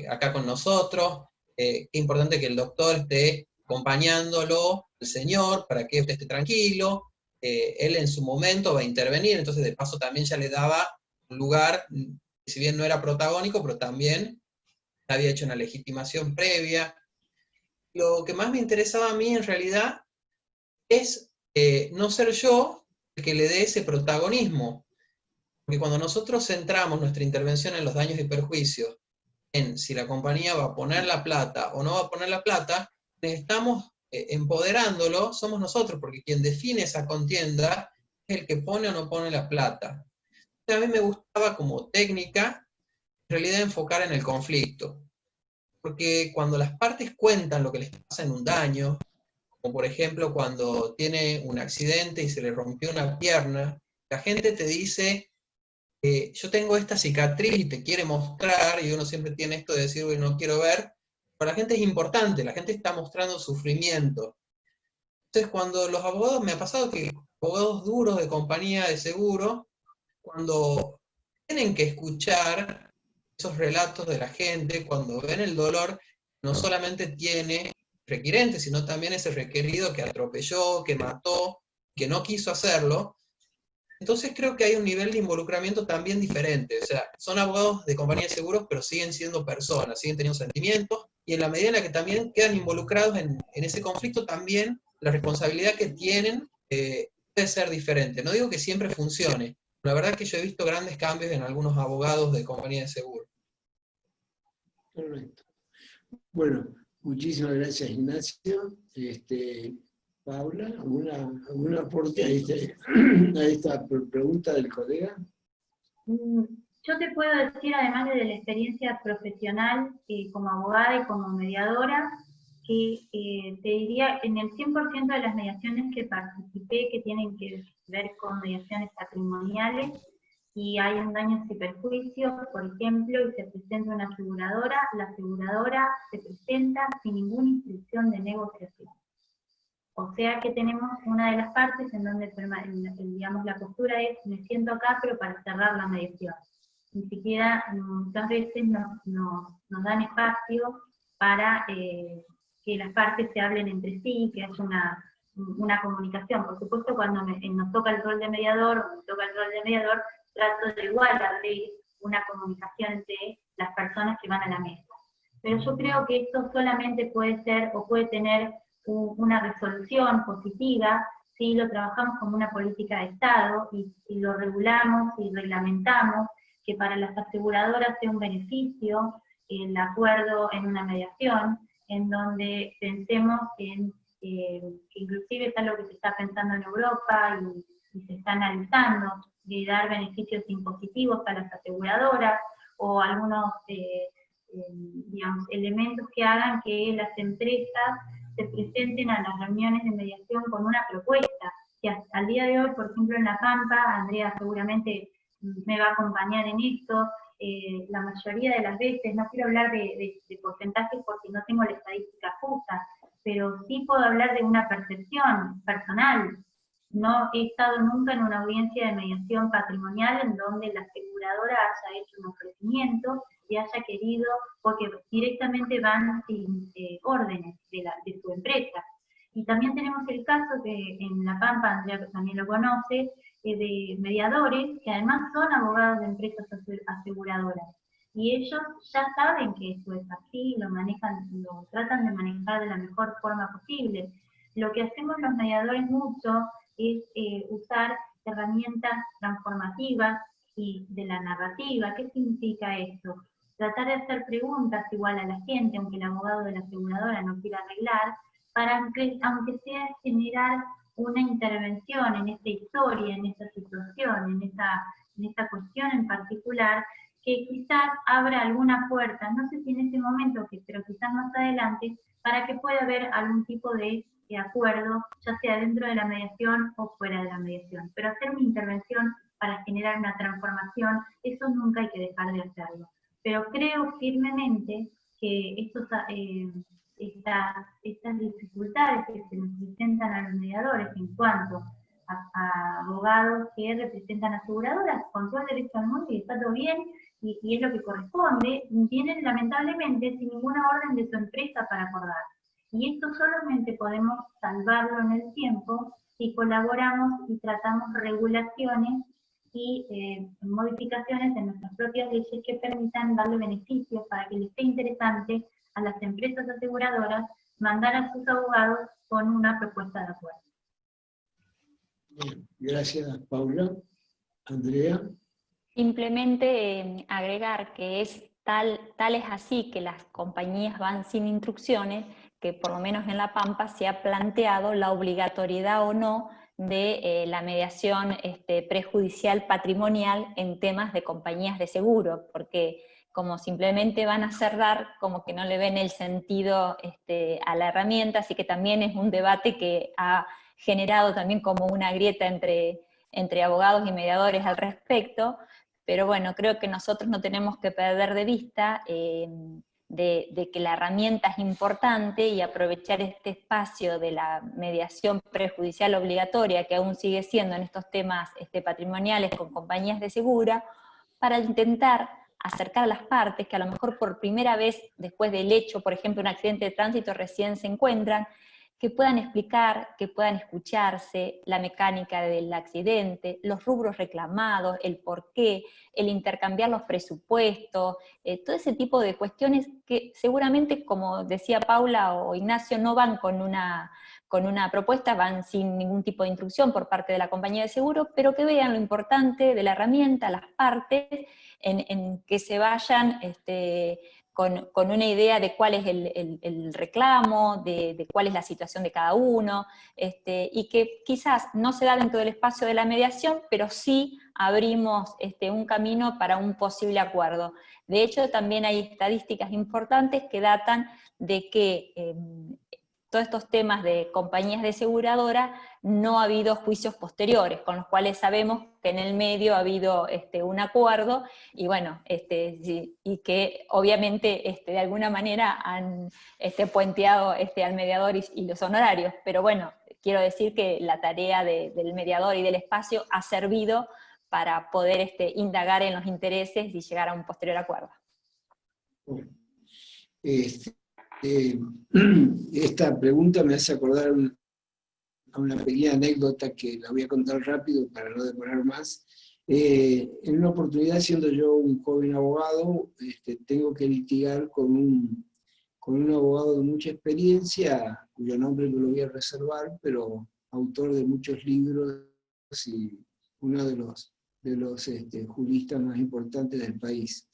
acá con nosotros, es importante que el doctor esté acompañándolo, el señor, para que esté tranquilo, él en su momento va a intervenir, entonces de paso también ya le daba un lugar, si bien no era protagónico, pero también había hecho una legitimación previa. Lo que más me interesaba a mí en realidad es no ser yo el que le dé ese protagonismo, porque cuando nosotros centramos nuestra intervención en los daños y perjuicios, en si la compañía va a poner la plata o no va a poner la plata, estamos empoderándolo, somos nosotros, porque quien define esa contienda es el que pone o no pone la plata. A mí me gustaba como técnica, en realidad enfocar en el conflicto, porque cuando las partes cuentan lo que les pasa en un daño, como por ejemplo cuando tiene un accidente y se le rompió una pierna, la gente te dice, yo tengo esta cicatriz y te quiere mostrar, y uno siempre tiene esto de decir, bueno, no quiero ver, pero la gente es importante, la gente está mostrando sufrimiento. Entonces cuando los abogados, me ha pasado que abogados duros de compañía de seguro, cuando tienen que escuchar esos relatos de la gente, cuando ven el dolor, no solamente tiene requirente, sino también ese requerido que atropelló, que mató, que no quiso hacerlo. Entonces creo que hay un nivel de involucramiento también diferente. O sea, son abogados de compañía de seguros, pero siguen siendo personas, siguen teniendo sentimientos, y en la medida en la que también quedan involucrados en ese conflicto, también la responsabilidad que tienen puede ser diferente. No digo que siempre funcione. La verdad es que yo he visto grandes cambios en algunos abogados de compañía de seguros. Correcto. Bueno, muchísimas gracias, Ignacio. Paula, ¿algún aporte a esta pregunta del colega? Yo te puedo decir, además de la experiencia profesional como abogada y como mediadora, que te diría, en el 100% de las mediaciones que participé, que tienen que ver con mediaciones patrimoniales, y hay un daño y perjuicio, por ejemplo, y se presenta una aseguradora, la aseguradora se presenta sin ninguna instrucción de negociación. O sea que tenemos una de las partes en donde, digamos, la postura es, me siento acá, pero para cerrar la mediación. Ni siquiera, muchas veces nos dan espacio para que las partes se hablen entre sí, que haya una comunicación. Por supuesto, cuando nos toca el rol de mediador, o me toca el rol de mediador, trato de igual abrir una comunicación entre las personas que van a la mesa. Pero yo creo que esto solamente puede ser, o puede tener una resolución positiva si lo trabajamos como una política de Estado y lo regulamos y reglamentamos, que para las aseguradoras sea un beneficio el acuerdo en una mediación, en donde pensemos en, que inclusive es algo que se está pensando en Europa y se está analizando, de dar beneficios impositivos a las aseguradoras, o algunos digamos, elementos que hagan que las empresas se presenten a las reuniones de mediación con una propuesta, que al día de hoy, por ejemplo, en La Pampa, Andrea seguramente me va a acompañar en esto, la mayoría de las veces, no quiero hablar de porcentajes porque no tengo la estadística justa, pero sí puedo hablar de una percepción personal. No he estado nunca en una audiencia de mediación patrimonial en donde la aseguradora haya hecho un ofrecimiento y haya querido, porque directamente van sin órdenes de su empresa. Y también tenemos el caso que en La Pampa, Andrea también lo conoce, de mediadores que además son abogados de empresas aseguradoras. Y ellos ya saben que eso es así, lo manejan, lo tratan de manejar de la mejor forma posible. Lo que hacemos los mediadores mucho es usar herramientas transformativas y de la narrativa. ¿Qué significa esto? Tratar de hacer preguntas igual a la gente, aunque el abogado de la aseguradora no quiera arreglar, para aunque sea generar una intervención en esta historia, en esta situación, en esta cuestión en particular, que quizás abra alguna puerta, no sé si en este momento, pero quizás más adelante, para que pueda haber algún tipo de acuerdo, ya sea dentro de la mediación o fuera de la mediación. Pero hacer una intervención para generar una transformación, eso nunca hay que dejar de hacerlo. Pero creo firmemente que estas dificultades que se nos presentan a los mediadores en cuanto a abogados que representan aseguradoras con todo el derecho al mundo y está todo bien, y es lo que corresponde, vienen lamentablemente sin ninguna orden de su empresa para acordar. Y esto solamente podemos salvarlo en el tiempo si colaboramos y tratamos regulaciones y modificaciones en nuestras propias leyes que permitan darle beneficios para que les sea interesante a las empresas aseguradoras mandar a sus abogados con una propuesta de acuerdo. Bien, gracias, Paula. Andrea. Simplemente agregar que tal es así que las compañías van sin instrucciones, que por lo menos en La Pampa se ha planteado la obligatoriedad o no de la mediación prejudicial patrimonial en temas de compañías de seguro, porque como simplemente van a cerrar, como que no le ven el sentido a la herramienta, así que también es un debate que ha generado también como una grieta entre abogados y mediadores al respecto, pero bueno, creo que nosotros no tenemos que perder de vista de que la herramienta es importante y aprovechar este espacio de la mediación prejudicial obligatoria, que aún sigue siendo en estos temas patrimoniales con compañías de seguro, para intentar acercar a las partes que a lo mejor por primera vez después del hecho, por ejemplo, un accidente de tránsito recién se encuentran, que puedan explicar, que puedan escucharse la mecánica del accidente, los rubros reclamados, el porqué, el intercambiar los presupuestos, todo ese tipo de cuestiones que seguramente, como decía Paula o Ignacio, no van con una propuesta, van sin ningún tipo de instrucción por parte de la compañía de seguro, pero que vean lo importante de la herramienta, las partes, en que se vayan con una idea de cuál es el reclamo, de cuál es la situación de cada uno, y que quizás no se da dentro del espacio de la mediación, pero sí abrimos un camino para un posible acuerdo. De hecho, también hay estadísticas importantes que datan de que todos estos temas de compañías de aseguradora no ha habido juicios posteriores, con los cuales sabemos que en el medio ha habido un acuerdo, y bueno, y que obviamente de alguna manera han puenteado al mediador y los honorarios, pero bueno, quiero decir que la tarea del mediador y del espacio ha servido para poder indagar en los intereses y llegar a un posterior acuerdo. Esta pregunta me hace acordar a una pequeña anécdota que la voy a contar rápido para no demorar más. En una oportunidad, siendo yo un joven abogado, tengo que litigar con un abogado de mucha experiencia, cuyo nombre no lo voy a reservar, pero autor de muchos libros y uno de los juristas más importantes del país.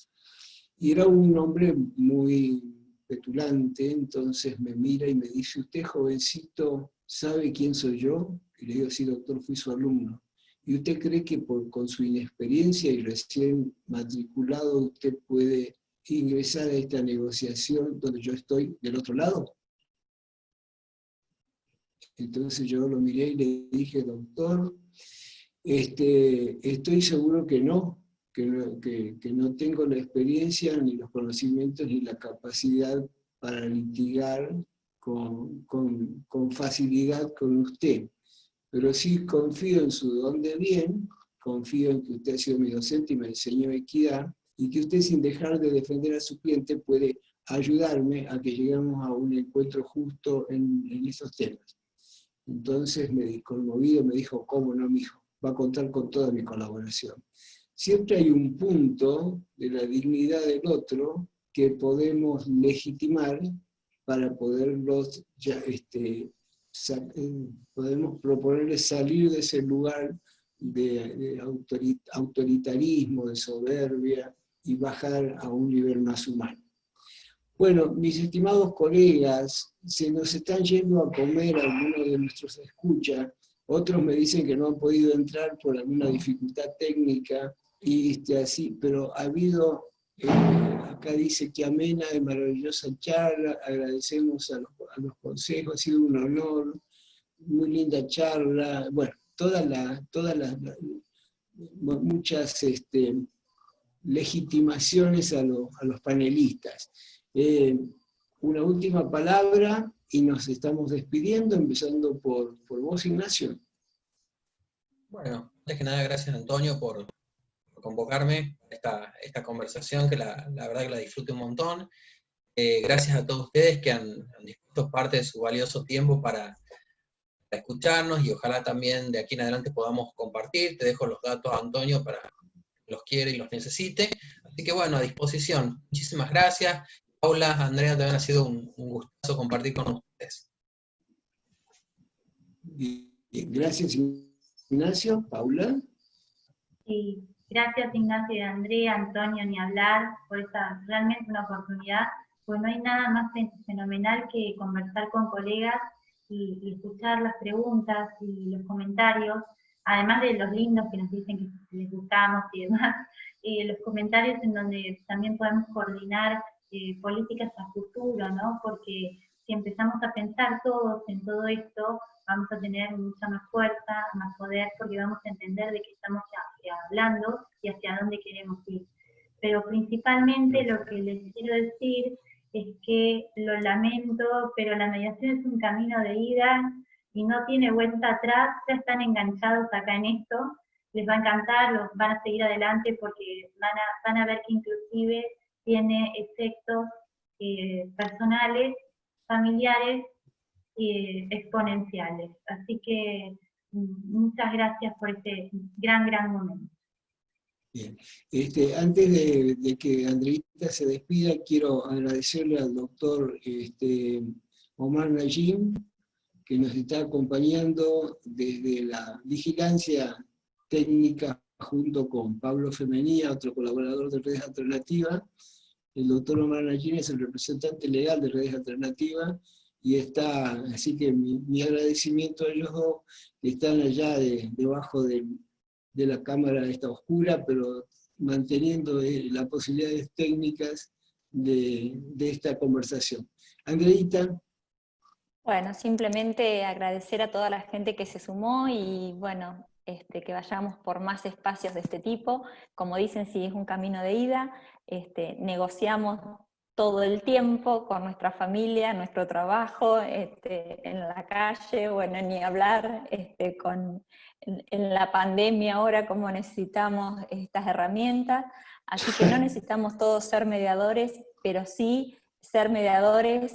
Y era un hombre muy petulante, entonces me mira y me dice: ¿usted, jovencito, sabe quién soy yo? Y le digo: sí, doctor, fui su alumno. ¿Y usted cree que con su inexperiencia y recién matriculado usted puede ingresar a esta negociación donde yo estoy del otro lado? Entonces yo lo miré y le dije: doctor, estoy seguro que no, que no tengo la experiencia, ni los conocimientos, ni la capacidad para litigar con facilidad con usted. Pero sí confío en su don de bien, confío en que usted ha sido mi docente y me enseñó equidad, y que usted, sin dejar de defender a su cliente, puede ayudarme a que lleguemos a un encuentro justo en estos temas. Entonces, conmovido, me dijo: ¿cómo no, mijo? Va a contar con toda mi colaboración. Siempre hay un punto de la dignidad del otro que podemos legitimar para poderlos, podemos proponerles salir de ese lugar de autoritarismo, de soberbia, y bajar a un nivel más humano. Bueno, mis estimados colegas, se nos están yendo a comer algunos de nuestros escuchas, otros me dicen que no han podido entrar por alguna dificultad técnica, y así, pero ha habido, acá dice que amena de maravillosa charla, agradecemos a los consejos, ha sido un honor, muy linda charla, bueno, todas las muchas legitimaciones a los panelistas. Una última palabra y nos estamos despidiendo, empezando por vos, Ignacio. Bueno, antes que nada, gracias Antonio por convocarme a esta conversación, que la verdad que la disfruté un montón. Gracias a todos ustedes que han dispuesto parte de su valioso tiempo para escucharnos, y ojalá también de aquí en adelante podamos compartir. Te dejo los datos, Antonio, para que los quiera y los necesite. Así que bueno, a disposición. Muchísimas gracias. Paula, Andrea, también ha sido un gustazo compartir con ustedes. Bien, gracias, Ignacio. Paula. Sí, gracias Ignacio y Andrea, Antonio, ni hablar, por esta realmente una oportunidad, pues no hay nada más fenomenal que conversar con colegas y escuchar las preguntas y los comentarios, además de los lindos que nos dicen que les gustamos y demás, los comentarios en donde también podemos coordinar políticas a futuro, ¿no? Porque si empezamos a pensar todos en todo esto, vamos a tener mucha más fuerza, más poder, porque vamos a entender de qué estamos hablando y hacia dónde queremos ir. Pero principalmente lo que les quiero decir es que lo lamento, pero la mediación es un camino de ida y no tiene vuelta atrás. Ya están enganchados acá en esto, les va a encantar, los van a seguir adelante porque van a ver que inclusive tiene efectos personales, familiares, exponenciales. Así que muchas gracias por este gran momento. Bien. Antes de que Andreita se despida, quiero agradecerle al doctor Omar Najim, que nos está acompañando desde la vigilancia técnica junto con Pablo Femenía, otro colaborador de Redes Alternativas. El doctor Omar Najim es el representante legal de Redes Alternativas, y está, así que mi agradecimiento a ellos dos, que están allá debajo de la cámara esta oscura, pero manteniendo las posibilidades técnicas de esta conversación. Andreita. Bueno, simplemente agradecer a toda la gente que se sumó y bueno, que vayamos por más espacios de este tipo. Como dicen, sí, es un camino de ida, negociamos todo el tiempo con nuestra familia, nuestro trabajo, en la calle, bueno, ni hablar, en la pandemia ahora como necesitamos estas herramientas, así que no necesitamos todos ser mediadores, pero sí ser mediadores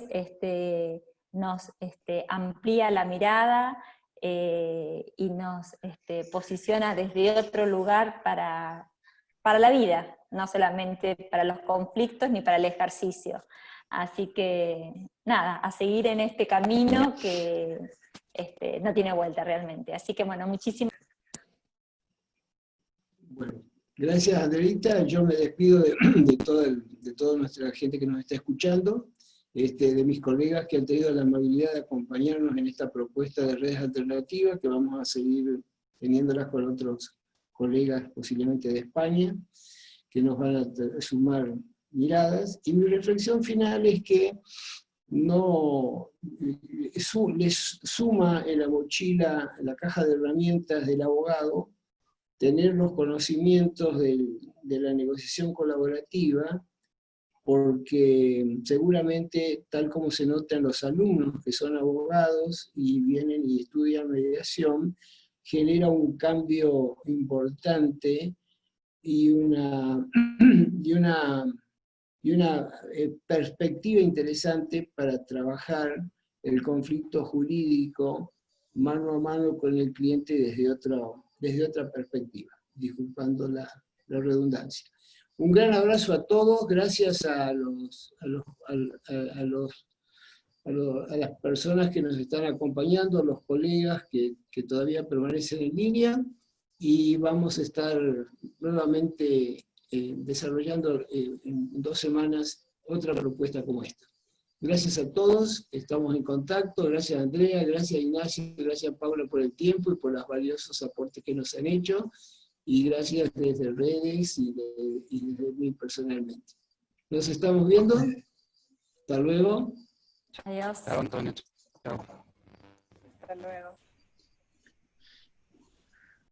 nos amplía la mirada y nos posiciona desde otro lugar para la vida, no solamente para los conflictos ni para el ejercicio. Así que, nada, a seguir en este camino que no tiene vuelta realmente. Así que, bueno, muchísimas gracias. Bueno, gracias, Andreita. Yo me despido de toda nuestra gente que nos está escuchando, de mis colegas que han tenido la amabilidad de acompañarnos en esta propuesta de Redes Alternativas, que vamos a seguir teniéndolas con otros colegas, posiblemente de España, que nos van a sumar miradas. Y mi reflexión final es que les suma en la mochila, en la caja de herramientas del abogado, tener los conocimientos de la negociación colaborativa, porque seguramente, tal como se nota en los alumnos que son abogados y vienen y estudian mediación, genera un cambio importante y una perspectiva interesante para trabajar el conflicto jurídico mano a mano con el cliente desde otra perspectiva, disculpando la redundancia. Un gran abrazo a todos, gracias a las personas que nos están acompañando, a los colegas que todavía permanecen en línea, y vamos a estar nuevamente desarrollando en 2 semanas otra propuesta como esta. Gracias a todos, estamos en contacto. Gracias Andrea, gracias Ignacio, gracias Paula por el tiempo y por los valiosos aportes que nos han hecho, y gracias desde redes y desde mí personalmente. Nos estamos viendo. Hasta luego. Adiós. Chao, Antonio. Chao. Hasta luego.